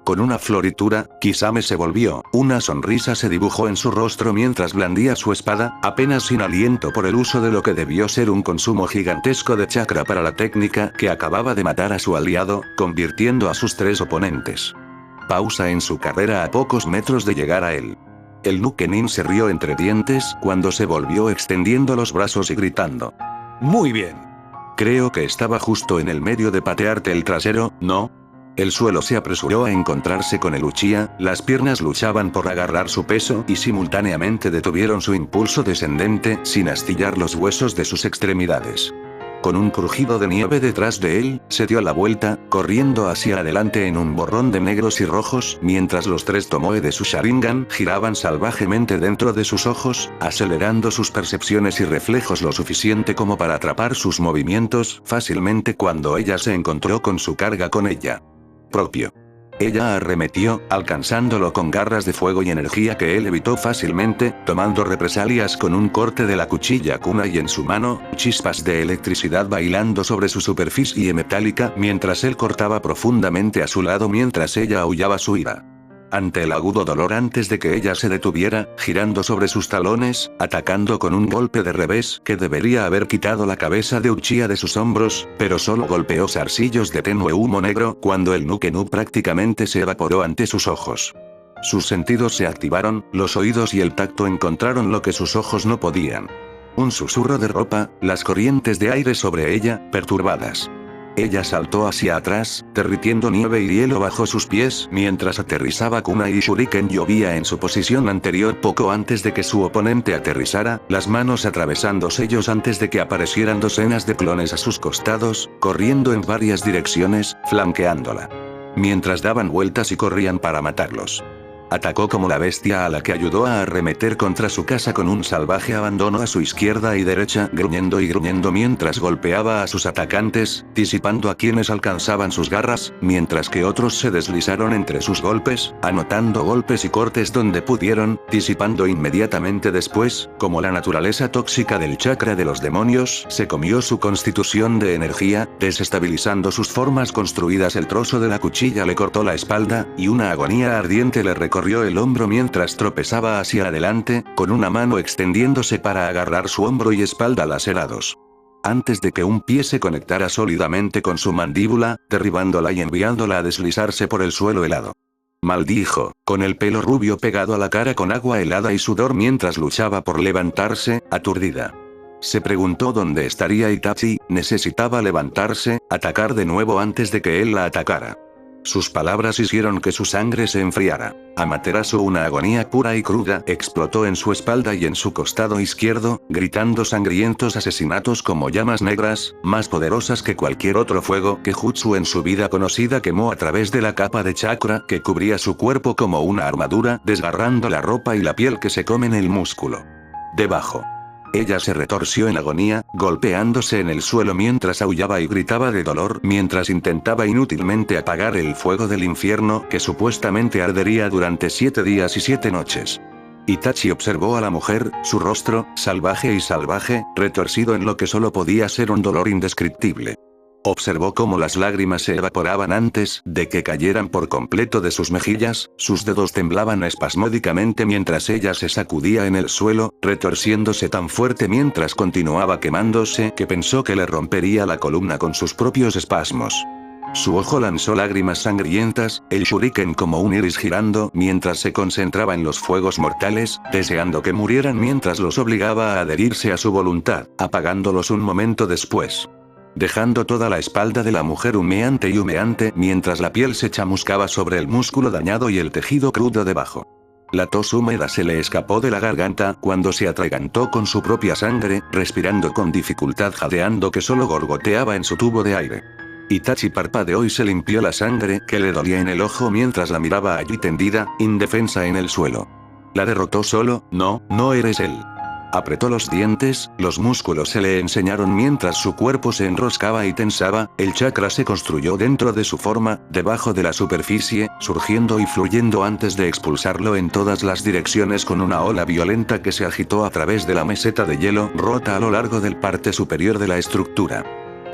Con una floritura, Kisame se volvió, una sonrisa se dibujó en su rostro mientras blandía su espada, apenas sin aliento por el uso de lo que debió ser un consumo gigantesco de chakra para la técnica que acababa de matar a su aliado, convirtiendo a sus 3 oponentes. Pausa en su carrera a pocos metros de llegar a él. El Nukenin se rió entre dientes cuando se volvió extendiendo los brazos y gritando. Muy bien. Creo que estaba justo en el medio de patearte el trasero, ¿no? El suelo se apresuró a encontrarse con el Uchiha, las piernas luchaban por agarrar su peso y simultáneamente detuvieron su impulso descendente sin astillar los huesos de sus extremidades. Con un crujido de nieve detrás de él, se dio la vuelta, corriendo hacia adelante en un borrón de negros y rojos, mientras los 3 tomoe de su Sharingan giraban salvajemente dentro de sus ojos, acelerando sus percepciones y reflejos lo suficiente como para atrapar sus movimientos fácilmente cuando ella se encontró con su carga con ella propio. Ella arremetió, alcanzándolo con garras de fuego y energía que él evitó fácilmente, tomando represalias con un corte de la cuchilla kunai en su mano, chispas de electricidad bailando sobre su superficie metálica mientras él cortaba profundamente a su lado mientras ella aullaba su ira. Ante el agudo dolor antes de que ella se detuviera, girando sobre sus talones, atacando con un golpe de revés que debería haber quitado la cabeza de Uchiha de sus hombros, pero solo golpeó zarcillos de tenue humo negro cuando el Nuke-Nu prácticamente se evaporó ante sus ojos. Sus sentidos se activaron, los oídos y el tacto encontraron lo que sus ojos no podían. Un susurro de ropa, las corrientes de aire sobre ella, perturbadas. Ella saltó hacia atrás, derritiendo nieve y hielo bajo sus pies mientras aterrizaba kunai y shuriken llovía en su posición anterior poco antes de que su oponente aterrizara, las manos atravesando sellos antes de que aparecieran docenas de clones a sus costados, corriendo en varias direcciones, flanqueándola. Mientras daban vueltas y corrían para matarlos. Atacó como la bestia a la que ayudó a arremeter contra su casa con un salvaje abandono a su izquierda y derecha, gruñendo y gruñendo mientras golpeaba a sus atacantes, disipando a quienes alcanzaban sus garras, mientras que otros se deslizaron entre sus golpes, anotando golpes y cortes donde pudieron, disipando inmediatamente después, como la naturaleza tóxica del chakra de los demonios se comió su constitución de energía, desestabilizando sus formas construidas. El trozo de la cuchilla le cortó la espalda, y una agonía ardiente le recorrió el hombro mientras tropezaba hacia adelante, con una mano extendiéndose para agarrar su hombro y espalda lacerados. Antes de que un pie se conectara sólidamente con su mandíbula, derribándola y enviándola a deslizarse por el suelo helado. Maldijo, con el pelo rubio pegado a la cara con agua helada y sudor mientras luchaba por levantarse, aturdida. Se preguntó dónde estaría Itachi, necesitaba levantarse, atacar de nuevo antes de que él la atacara. Sus palabras hicieron que su sangre se enfriara. Amaterasu, una agonía pura y cruda, explotó en su espalda y en su costado izquierdo, gritando sangrientos asesinatos como llamas negras, más poderosas que cualquier otro fuego que Jutsu en su vida conocida quemó a través de la capa de chakra que cubría su cuerpo como una armadura, desgarrando la ropa y la piel que se comen el músculo. Debajo. Ella se retorció en agonía, golpeándose en el suelo mientras aullaba y gritaba de dolor mientras intentaba inútilmente apagar el fuego del infierno que supuestamente ardería durante 7 días y 7 noches. Itachi observó a la mujer, su rostro, salvaje, retorcido en lo que solo podía ser un dolor indescriptible. Observó cómo las lágrimas se evaporaban antes de que cayeran por completo de sus mejillas, sus dedos temblaban espasmódicamente mientras ella se sacudía en el suelo, retorciéndose tan fuerte mientras continuaba quemándose que pensó que le rompería la columna con sus propios espasmos. Su ojo lanzó lágrimas sangrientas, el shuriken como un iris girando mientras se concentraba en los fuegos mortales, deseando que murieran mientras los obligaba a adherirse a su voluntad, apagándolos un momento después. Dejando toda la espalda de la mujer humeante y humeante mientras la piel se chamuscaba sobre el músculo dañado y el tejido crudo debajo. La tos húmeda se le escapó de la garganta cuando se atragantó con su propia sangre, respirando con dificultad, jadeando que solo gorgoteaba en su tubo de aire. Itachi parpadeó y se limpió la sangre que le dolía en el ojo mientras la miraba allí tendida, indefensa en el suelo. ¿La derrotó solo? No, no eres él. Apretó los dientes, los músculos se le enseñaron mientras su cuerpo se enroscaba y tensaba, el chakra se construyó dentro de su forma, debajo de la superficie, surgiendo y fluyendo antes de expulsarlo en todas las direcciones con una ola violenta que se agitó a través de la meseta de hielo rota a lo largo del parte superior de la estructura.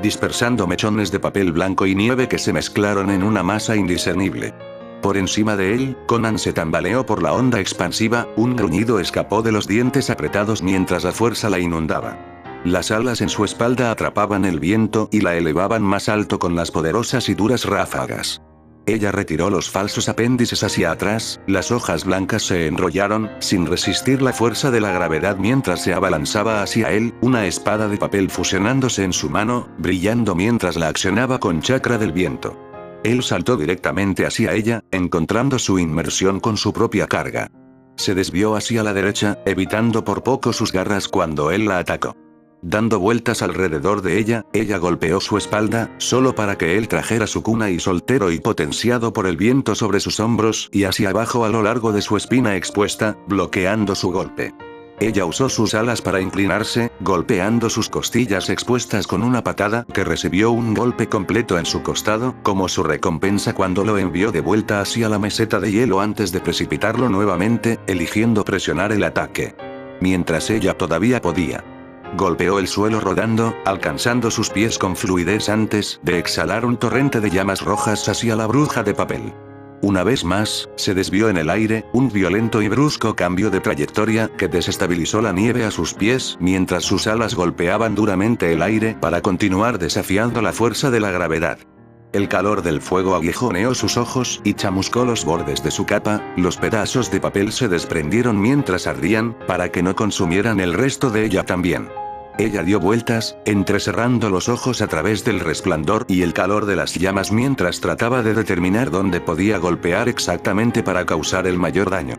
Dispersando mechones de papel blanco y nieve que se mezclaron en una masa indiscernible. Por encima de él, Conan se tambaleó por la onda expansiva, un gruñido escapó de los dientes apretados mientras la fuerza la inundaba. Las alas en su espalda atrapaban el viento y la elevaban más alto con las poderosas y duras ráfagas. Ella retiró los falsos apéndices hacia atrás, las hojas blancas se enrollaron, sin resistir la fuerza de la gravedad mientras se abalanzaba hacia él, una espada de papel fusionándose en su mano, brillando mientras la accionaba con chakra del viento. Él saltó directamente hacia ella, encontrando su inmersión con su propia carga. Se desvió hacia la derecha, evitando por poco sus garras cuando él la atacó. Dando vueltas alrededor de ella, ella golpeó su espalda, solo para que él trajera su kunai soltero y potenciado por el viento sobre sus hombros y hacia abajo a lo largo de su espina expuesta, bloqueando su golpe. Ella usó sus alas para inclinarse, golpeando sus costillas expuestas con una patada que recibió un golpe completo en su costado, como su recompensa cuando lo envió de vuelta hacia la meseta de hielo antes de precipitarlo nuevamente, eligiendo presionar el ataque. Mientras ella todavía podía. Golpeó el suelo rodando, alcanzando sus pies con fluidez antes de exhalar un torrente de llamas rojas hacia la bruja de papel. Una vez más, se desvió en el aire, un violento y brusco cambio de trayectoria que desestabilizó la nieve a sus pies mientras sus alas golpeaban duramente el aire para continuar desafiando la fuerza de la gravedad. El calor del fuego aguijoneó sus ojos y chamuscó los bordes de su capa, los pedazos de papel se desprendieron mientras ardían, para que no consumieran el resto de ella también. Ella dio vueltas, entrecerrando los ojos a través del resplandor y el calor de las llamas mientras trataba de determinar dónde podía golpear exactamente para causar el mayor daño.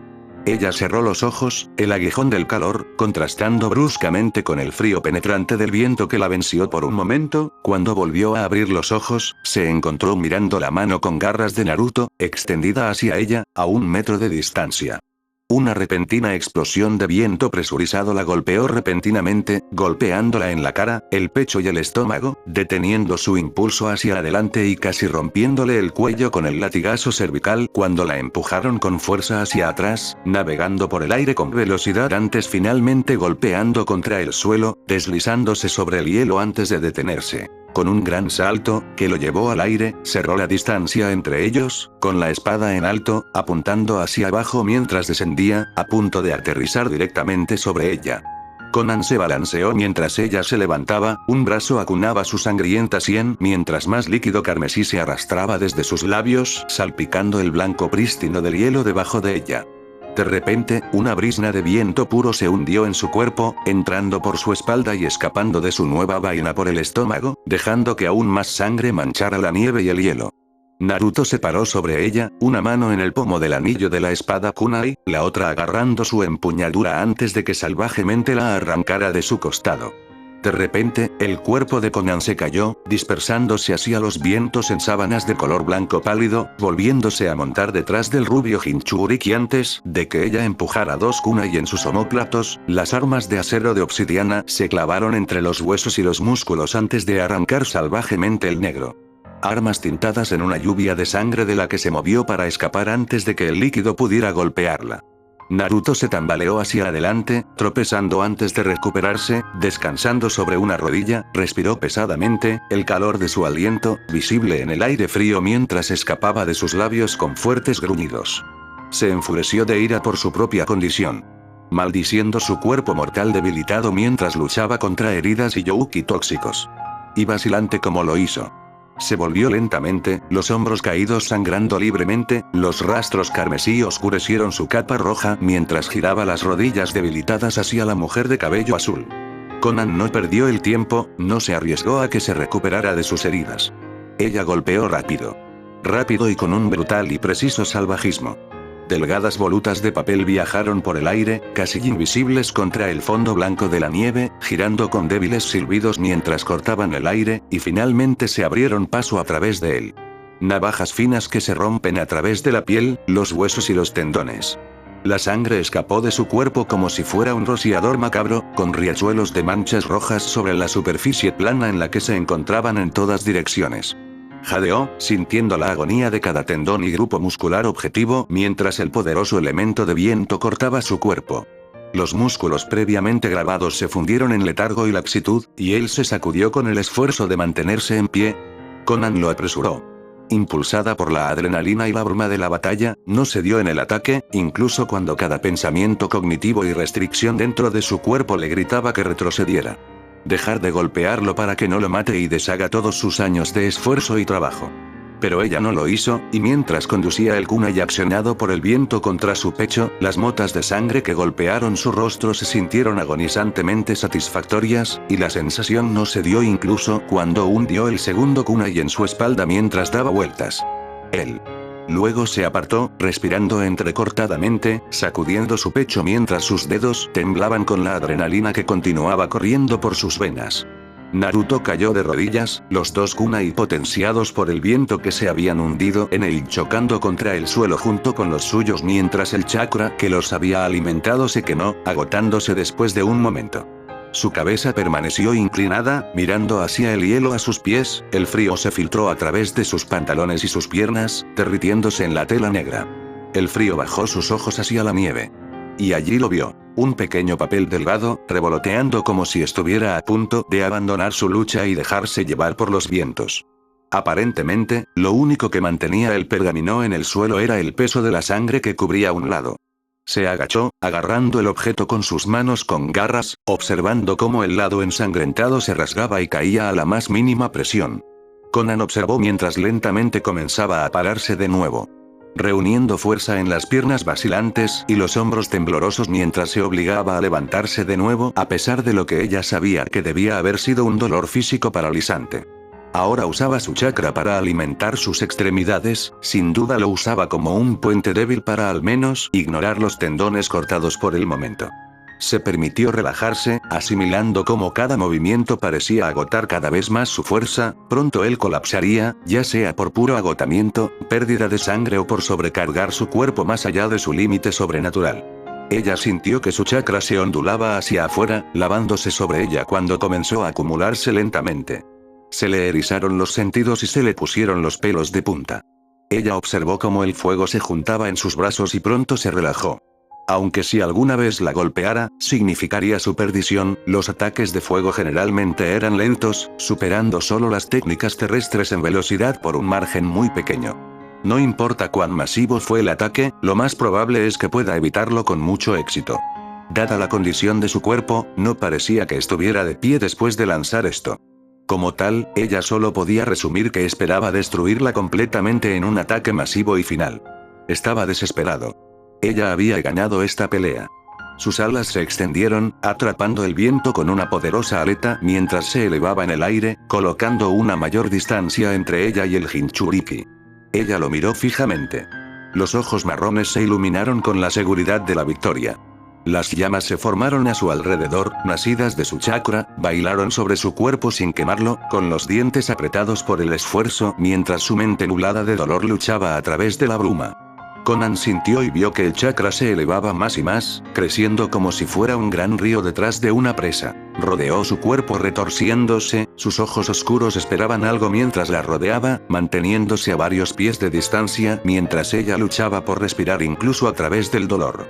Ella cerró los ojos, el aguijón del calor, contrastando bruscamente con el frío penetrante del viento que la venció por un momento. Cuando volvió a abrir los ojos, se encontró mirando la mano con garras de Naruto, extendida hacia ella, a 1 metro de distancia. Una repentina explosión de viento presurizado la golpeó repentinamente, golpeándola en la cara, el pecho y el estómago, deteniendo su impulso hacia adelante y casi rompiéndole el cuello con el latigazo cervical cuando la empujaron con fuerza hacia atrás, navegando por el aire con velocidad antes finalmente golpeando contra el suelo, deslizándose sobre el hielo antes de detenerse. Con un gran salto, que lo llevó al aire, cerró la distancia entre ellos, con la espada en alto, apuntando hacia abajo mientras descendía, a punto de aterrizar directamente sobre ella. Conan se balanceó mientras ella se levantaba, un brazo acunaba su sangrienta sien mientras más líquido carmesí se arrastraba desde sus labios, salpicando el blanco prístino del hielo debajo de ella. De repente, una brisna de viento puro se hundió en su cuerpo, entrando por su espalda y escapando de su nueva vaina por el estómago, dejando que aún más sangre manchara la nieve y el hielo. Naruto se paró sobre ella, una mano en el pomo del anillo de la espada kunai, la otra agarrando su empuñadura antes de que salvajemente la arrancara de su costado. De repente, el cuerpo de Conan se cayó, dispersándose hacia los vientos en sábanas de color blanco pálido, volviéndose a montar detrás del rubio Jinchuriki antes de que ella empujara 2 kunai en sus omóplatos. Las armas de acero de obsidiana se clavaron entre los huesos y los músculos antes de arrancar salvajemente el negro. Armas tintadas en una lluvia de sangre de la que se movió para escapar antes de que el líquido pudiera golpearla. Naruto se tambaleó hacia adelante, tropezando antes de recuperarse, descansando sobre una rodilla, respiró pesadamente, el calor de su aliento, visible en el aire frío mientras escapaba de sus labios con fuertes gruñidos. Se enfureció de ira por su propia condición. Maldiciendo su cuerpo mortal debilitado mientras luchaba contra heridas y youki tóxicos. Y vacilante como lo hizo. Se volvió lentamente, los hombros caídos sangrando libremente, los rastros carmesí oscurecieron su capa roja mientras giraba las rodillas debilitadas hacia la mujer de cabello azul. Conan no perdió el tiempo, no se arriesgó a que se recuperara de sus heridas. Ella golpeó rápido. Rápido y con un brutal y preciso salvajismo. Delgadas volutas de papel viajaron por el aire, casi invisibles contra el fondo blanco de la nieve, girando con débiles silbidos mientras cortaban el aire, y finalmente se abrieron paso a través de él. Navajas finas que se rompen a través de la piel, los huesos y los tendones. La sangre escapó de su cuerpo como si fuera un rociador macabro, con riachuelos de manchas rojas sobre la superficie plana en la que se encontraban en todas direcciones. Jadeó, sintiendo la agonía de cada tendón y grupo muscular objetivo mientras el poderoso elemento de viento cortaba su cuerpo. Los músculos previamente grabados se fundieron en letargo y laxitud, y él se sacudió con el esfuerzo de mantenerse en pie. Conan lo apresuró. Impulsada por la adrenalina y la bruma de la batalla, no cedió en el ataque, incluso cuando cada pensamiento cognitivo y restricción dentro de su cuerpo le gritaba que retrocediera. Dejar de golpearlo para que no lo mate y deshaga todos sus años de esfuerzo y trabajo. Pero ella no lo hizo, y mientras conducía el kunai accionado por el viento contra su pecho, las motas de sangre que golpearon su rostro se sintieron agonizantemente satisfactorias, y la sensación no se dio incluso cuando hundió el segundo kunai en su espalda mientras daba vueltas. Él. Luego se apartó, respirando entrecortadamente, sacudiendo su pecho mientras sus dedos temblaban con la adrenalina que continuaba corriendo por sus venas. Naruto cayó de rodillas, los dos kunai potenciados por el viento que se habían hundido en él chocando contra el suelo junto con los suyos mientras el chakra que los había alimentado se quemó, agotándose después de un momento. Su cabeza permaneció inclinada, mirando hacia el hielo a sus pies, el frío se filtró a través de sus pantalones y sus piernas, derritiéndose en la tela negra. El frío bajó sus ojos hacia la nieve. Y allí lo vio. Un pequeño papel delgado, revoloteando como si estuviera a punto de abandonar su lucha y dejarse llevar por los vientos. Aparentemente, lo único que mantenía el pergamino en el suelo era el peso de la sangre que cubría un lado. Se agachó, agarrando el objeto con sus manos con garras, observando cómo el lado ensangrentado se rasgaba y caía a la más mínima presión. Conan observó mientras lentamente comenzaba a pararse de nuevo. Reuniendo fuerza en las piernas vacilantes y los hombros temblorosos mientras se obligaba a levantarse de nuevo a pesar de lo que ella sabía que debía haber sido un dolor físico paralizante. Ahora usaba su chakra para alimentar sus extremidades, sin duda lo usaba como un puente débil para al menos ignorar los tendones cortados por el momento. Se permitió relajarse, asimilando cómo cada movimiento parecía agotar cada vez más su fuerza, pronto él colapsaría, ya sea por puro agotamiento, pérdida de sangre o por sobrecargar su cuerpo más allá de su límite sobrenatural. Ella sintió que su chakra se ondulaba hacia afuera, lavándose sobre ella cuando comenzó a acumularse lentamente. Se le erizaron los sentidos y se le pusieron los pelos de punta. Ella observó cómo el fuego se juntaba en sus brazos y pronto se relajó. Aunque si alguna vez la golpeara, significaría su perdición, los ataques de fuego generalmente eran lentos, superando solo las técnicas terrestres en velocidad por un margen muy pequeño. No importa cuán masivo fue el ataque, lo más probable es que pueda evitarlo con mucho éxito. Dada la condición de su cuerpo, no parecía que estuviera de pie después de lanzar esto. Como tal, ella solo podía resumir que esperaba destruirla completamente en un ataque masivo y final. Estaba desesperado. Ella había ganado esta pelea. Sus alas se extendieron, atrapando el viento con una poderosa aleta mientras se elevaba en el aire, colocando una mayor distancia entre ella y el Jinchuriki. Ella lo miró fijamente. Los ojos marrones se iluminaron con la seguridad de la victoria. Las llamas se formaron a su alrededor, nacidas de su chakra, bailaron sobre su cuerpo sin quemarlo, con los dientes apretados por el esfuerzo mientras su mente nublada de dolor luchaba a través de la bruma. Conan sintió y vio que el chakra se elevaba más y más, creciendo como si fuera un gran río detrás de una presa. Rodeó su cuerpo retorciéndose, sus ojos oscuros esperaban algo mientras la rodeaba, manteniéndose a varios pies de distancia mientras ella luchaba por respirar incluso a través del dolor.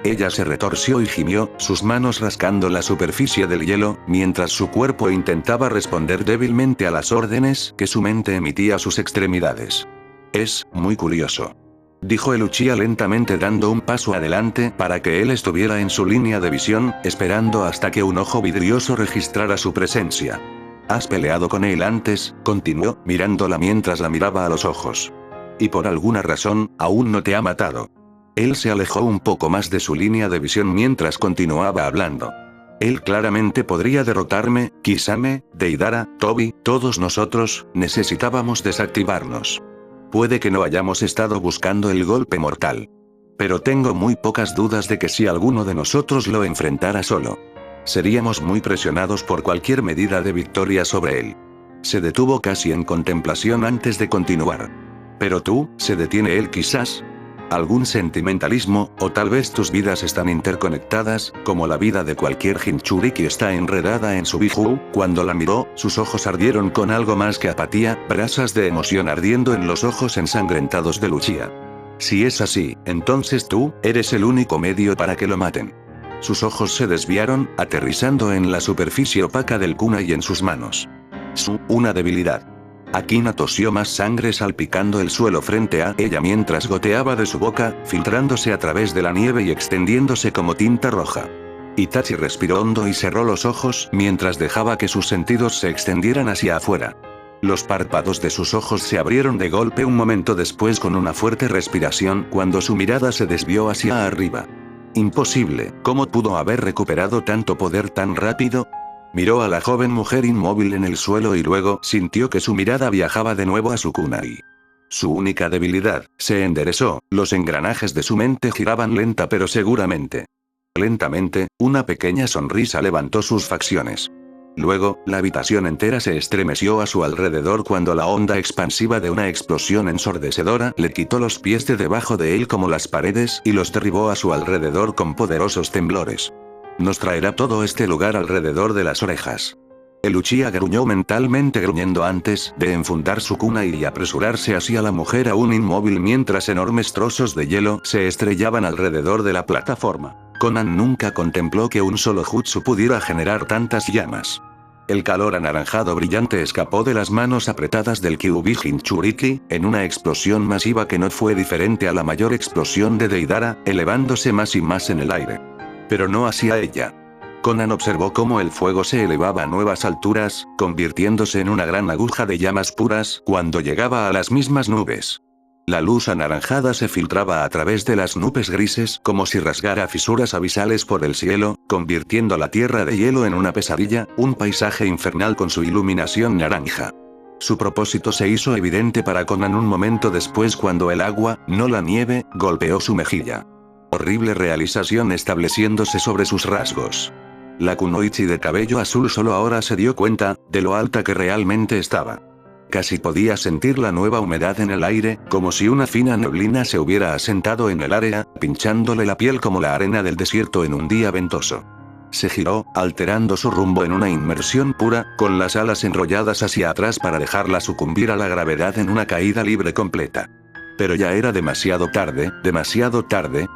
Ella se retorció y gimió, sus manos rascando la superficie del hielo, mientras su cuerpo intentaba responder débilmente a las órdenes que su mente emitía a sus extremidades. Es muy curioso, dijo el Uchiha lentamente dando un paso adelante para que él estuviera en su línea de visión, esperando hasta que un ojo vidrioso registrara su presencia. ¿Has peleado con él antes?, continuó, mirándola mientras la miraba a los ojos. Y por alguna razón, aún no te ha matado. Él se alejó un poco más de su línea de visión mientras continuaba hablando. Él claramente podría derrotarme, Kisame, Deidara, Tobi, todos nosotros, necesitábamos desactivarnos. Puede que no hayamos estado buscando el golpe mortal. Pero tengo muy pocas dudas de que si alguno de nosotros lo enfrentara solo, seríamos muy presionados por cualquier medida de victoria sobre él. Se detuvo casi en contemplación antes de continuar. Pero tú, ¿se detiene él quizás? ¿Algún sentimentalismo, o tal vez tus vidas están interconectadas, como la vida de cualquier Jinchuriki está enredada en su biju? Cuando la miró, sus ojos ardieron con algo más que apatía, brasas de emoción ardiendo en los ojos ensangrentados de Uchiha. Si es así, entonces tú, eres el único medio para que lo maten. Sus ojos se desviaron, aterrizando en la superficie opaca del kunai en sus manos. Una debilidad. Akina tosió más sangre salpicando el suelo frente a ella mientras goteaba de su boca, filtrándose a través de la nieve y extendiéndose como tinta roja. Itachi respiró hondo y cerró los ojos mientras dejaba que sus sentidos se extendieran hacia afuera. Los párpados de sus ojos se abrieron de golpe un momento después con una fuerte respiración cuando su mirada se desvió hacia arriba. Imposible, ¿cómo pudo haber recuperado tanto poder tan rápido? Miró a la joven mujer inmóvil en el suelo y luego sintió que su mirada viajaba de nuevo a su kunai. Su única debilidad, se enderezó, los engranajes de su mente giraban lenta pero seguramente. Lentamente, una pequeña sonrisa levantó sus facciones. Luego, la habitación entera se estremeció a su alrededor cuando la onda expansiva de una explosión ensordecedora le quitó los pies de debajo de él como las paredes y los derribó a su alrededor con poderosos temblores. Nos traerá todo este lugar alrededor de las orejas. El Uchiha gruñó mentalmente gruñendo antes de enfundar su kunai y apresurarse hacia la mujer aún inmóvil mientras enormes trozos de hielo se estrellaban alrededor de la plataforma. Konan nunca contempló que un solo jutsu pudiera generar tantas llamas. El calor anaranjado brillante escapó de las manos apretadas del Kyuubi Jinchuriki, en una explosión masiva que no fue diferente a la mayor explosión de Deidara, elevándose más y más en el aire. Pero no hacia ella. Konan observó cómo el fuego se elevaba a nuevas alturas, convirtiéndose en una gran aguja de llamas puras cuando llegaba a las mismas nubes. La luz anaranjada se filtraba a través de las nubes grises como si rasgara fisuras abisales por el cielo, convirtiendo la tierra de hielo en una pesadilla, un paisaje infernal con su iluminación naranja. Su propósito se hizo evidente para Konan un momento después cuando el agua, no la nieve, golpeó su mejilla. Horrible realización estableciéndose sobre sus rasgos. La kunoichi de cabello azul solo ahora se dio cuenta de lo alta que realmente estaba. Casi podía sentir la nueva humedad en el aire, como si una fina neblina se hubiera asentado en el área, pinchándole la piel como la arena del desierto en un día ventoso. Se giró, alterando su rumbo en una inmersión pura, con las alas enrolladas hacia atrás para dejarla sucumbir a la gravedad en una caída libre completa. Pero ya era demasiado tarde,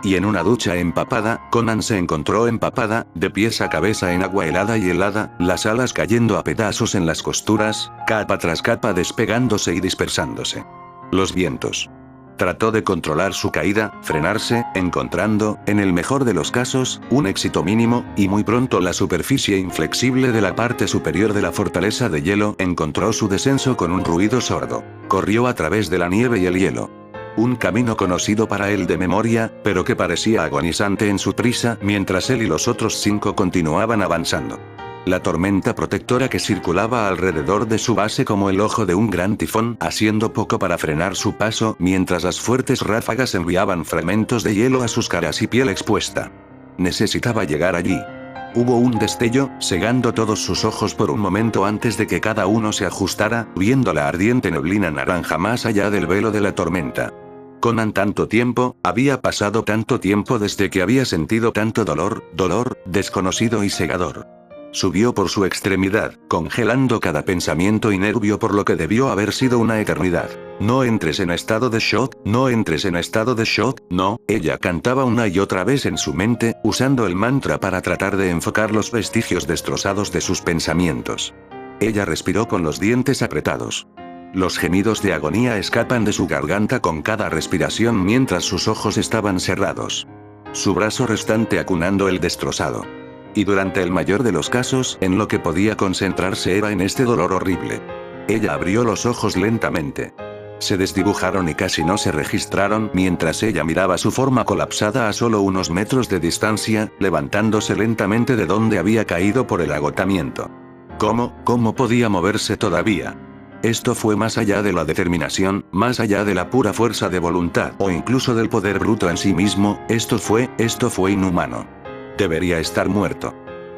y en una ducha empapada, Konan se encontró empapada, de pies a cabeza en agua helada y helada, las alas cayendo a pedazos en las costuras, capa tras capa despegándose y dispersándose. Los vientos. Trató de controlar su caída, frenarse, encontrando, en el mejor de los casos, un éxito mínimo, y muy pronto la superficie inflexible de la parte superior de la fortaleza de hielo encontró su descenso con un ruido sordo. Corrió a través de la nieve y el hielo. Un camino conocido para él de memoria, pero que parecía agonizante en su prisa mientras él y los otros 5 continuaban avanzando. La tormenta protectora que circulaba alrededor de su base como el ojo de un gran tifón, haciendo poco para frenar su paso mientras las fuertes ráfagas enviaban fragmentos de hielo a sus caras y piel expuesta. Necesitaba llegar allí. Hubo un destello, cegando todos sus ojos por un momento antes de que cada uno se ajustara, viendo la ardiente neblina naranja más allá del velo de la tormenta. Konan había pasado tanto tiempo desde que había sentido tanto dolor desconocido y cegador. Subió por su extremidad, congelando cada pensamiento y nervio por lo que debió haber sido una eternidad. No entres en estado de shock, no entres en estado de shock, no, ella cantaba una y otra vez en su mente, usando el mantra para tratar de enfocar los vestigios destrozados de sus pensamientos. Ella respiró con los dientes apretados. Los gemidos de agonía escapan de su garganta con cada respiración mientras sus ojos estaban cerrados. Su brazo restante acunando el destrozado. Y durante el mayor de los casos, en lo que podía concentrarse era en este dolor horrible. Ella abrió los ojos lentamente. Se desdibujaron y casi no se registraron mientras ella miraba su forma colapsada a solo unos metros de distancia, levantándose lentamente de donde había caído por el agotamiento. ¿Cómo podía moverse todavía? Esto fue más allá de la determinación, más allá de la pura fuerza de voluntad o incluso del poder bruto en sí mismo, esto fue inhumano. Debería estar muerto.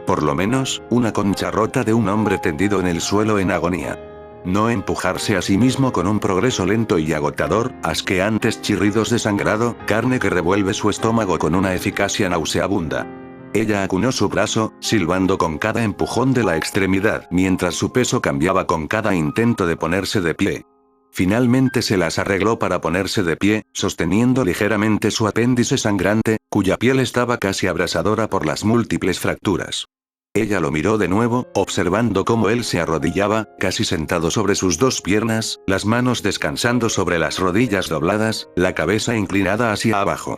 Por lo menos, una concha rota de un hombre tendido en el suelo en agonía. No empujarse a sí mismo con un progreso lento y agotador, asqueantes chirridos de sangrado, carne que revuelve su estómago con una eficacia nauseabunda. Ella acunó su brazo, silbando con cada empujón de la extremidad, mientras su peso cambiaba con cada intento de ponerse de pie. Finalmente se las arregló para ponerse de pie, sosteniendo ligeramente su apéndice sangrante, cuya piel estaba casi abrasadora por las múltiples fracturas. Ella lo miró de nuevo, observando cómo él se arrodillaba, casi sentado sobre sus 2 piernas, las manos descansando sobre las rodillas dobladas, la cabeza inclinada hacia abajo.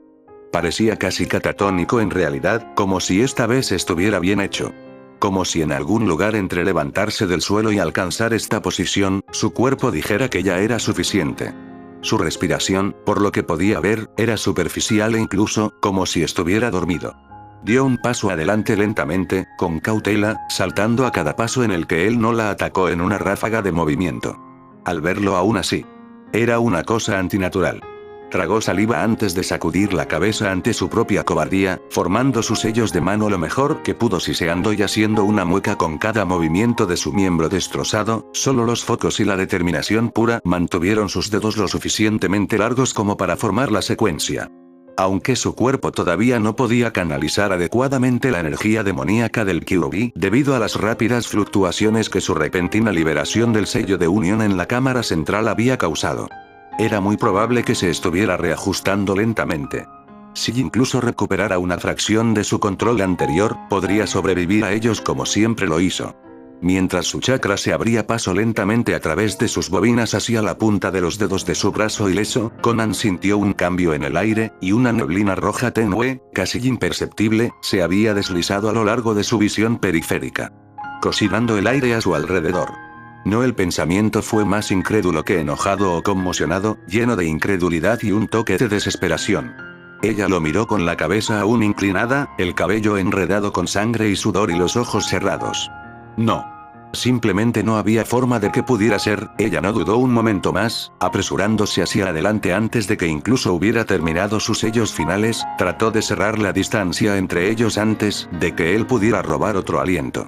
Parecía casi catatónico en realidad, como si esta vez estuviera bien hecho. Como si en algún lugar entre levantarse del suelo y alcanzar esta posición, su cuerpo dijera que ya era suficiente. Su respiración, por lo que podía ver, era superficial e incluso, como si estuviera dormido. Dio un paso adelante lentamente, con cautela, saltando a cada paso en el que él no la atacó en una ráfaga de movimiento. Al verlo aún así, era una cosa antinatural. Tragó saliva antes de sacudir la cabeza ante su propia cobardía, formando sus sellos de mano lo mejor que pudo, siseando y haciendo una mueca con cada movimiento de su miembro destrozado. Solo los focos y la determinación pura mantuvieron sus dedos lo suficientemente largos como para formar la secuencia. Aunque su cuerpo todavía no podía canalizar adecuadamente la energía demoníaca del Kyuubi, debido a las rápidas fluctuaciones que su repentina liberación del sello de unión en la cámara central había causado. Era muy probable que se estuviera reajustando lentamente. Si incluso recuperara una fracción de su control anterior, podría sobrevivir a ellos como siempre lo hizo. Mientras su chakra se abría paso lentamente a través de sus bobinas hacia la punta de los dedos de su brazo ileso, Conan sintió un cambio en el aire, y una neblina roja tenue, casi imperceptible, se había deslizado a lo largo de su visión periférica, cocinando el aire a su alrededor. No, el pensamiento fue más incrédulo que enojado o conmocionado, lleno de incredulidad y un toque de desesperación. Ella lo miró con la cabeza aún inclinada, el cabello enredado con sangre y sudor y los ojos cerrados. No. Simplemente no había forma de que pudiera ser. Ella no dudó un momento más, apresurándose hacia adelante antes de que incluso hubiera terminado sus sellos finales, trató de cerrar la distancia entre ellos antes de que él pudiera robar otro aliento.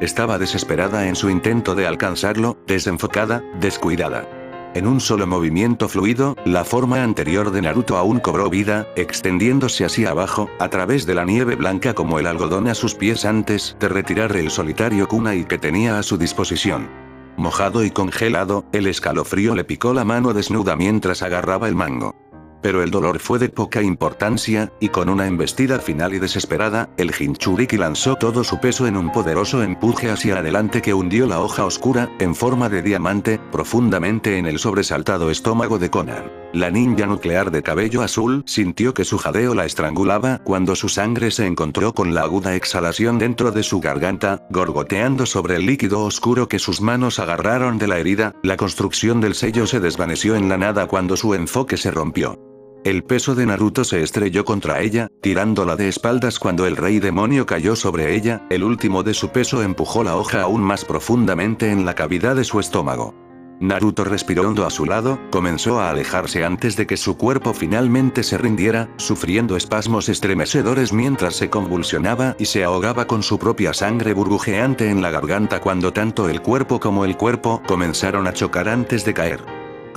Estaba desesperada en su intento de alcanzarlo, desenfocada, descuidada. En un solo movimiento fluido, la forma anterior de Naruto aún cobró vida, extendiéndose hacia abajo, a través de la nieve blanca como el algodón a sus pies antes de retirar el solitario kunai que tenía a su disposición. Mojado y congelado, el escalofrío le picó la mano desnuda mientras agarraba el mango. Pero el dolor fue de poca importancia, y con una embestida final y desesperada, el Jinchuriki lanzó todo su peso en un poderoso empuje hacia adelante que hundió la hoja oscura, en forma de diamante, profundamente en el sobresaltado estómago de Conan. La ninja nuclear de cabello azul sintió que su jadeo la estrangulaba cuando su sangre se encontró con la aguda exhalación dentro de su garganta, gorgoteando sobre el líquido oscuro que sus manos agarraron de la herida. La construcción del sello se desvaneció en la nada cuando su enfoque se rompió. El peso de Naruto se estrelló contra ella, tirándola de espaldas cuando el rey demonio cayó sobre ella. El último de su peso empujó la hoja aún más profundamente en la cavidad de su estómago. Naruto respiró hondo a su lado, comenzó a alejarse antes de que su cuerpo finalmente se rindiera, sufriendo espasmos estremecedores mientras se convulsionaba y se ahogaba con su propia sangre burbujeante en la garganta cuando tanto el cuerpo como el cuerpo comenzaron a chocar antes de caer.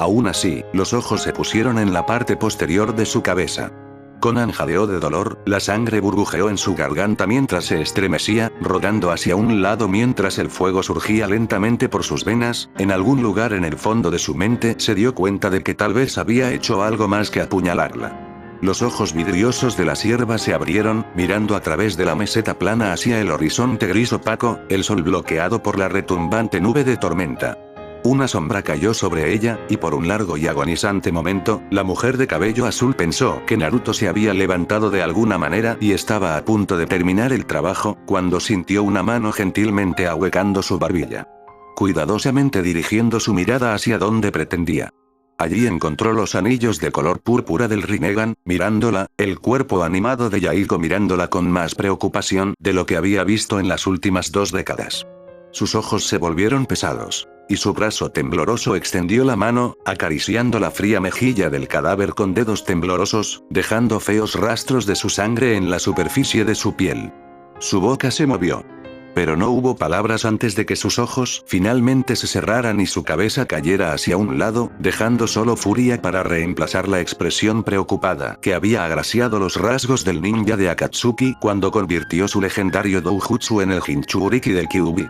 Aún así, los ojos se pusieron en la parte posterior de su cabeza. Conan jadeó de dolor, la sangre burbujeó en su garganta mientras se estremecía, rodando hacia un lado mientras el fuego surgía lentamente por sus venas. En algún lugar en el fondo de su mente se dio cuenta de que tal vez había hecho algo más que apuñalarla. Los ojos vidriosos de la sierva se abrieron, mirando a través de la meseta plana hacia el horizonte gris opaco, el sol bloqueado por la retumbante nube de tormenta. Una sombra cayó sobre ella, y por un largo y agonizante momento, la mujer de cabello azul pensó que Naruto se había levantado de alguna manera y estaba a punto de terminar el trabajo, cuando sintió una mano gentilmente ahuecando su barbilla. Cuidadosamente dirigiendo su mirada hacia donde pretendía. Allí encontró los anillos de color púrpura del Rinnegan, mirándola, el cuerpo animado de Yahiko mirándola con más preocupación de lo que había visto en las últimas 2 décadas. Sus ojos se volvieron pesados. Y su brazo tembloroso extendió la mano, acariciando la fría mejilla del cadáver con dedos temblorosos, dejando feos rastros de su sangre en la superficie de su piel. Su boca se movió. Pero no hubo palabras antes de que sus ojos finalmente se cerraran y su cabeza cayera hacia un lado, dejando solo furia para reemplazar la expresión preocupada que había agraciado los rasgos del ninja de Akatsuki cuando convirtió su legendario doujutsu en el Jinchuriki del Kyuubi.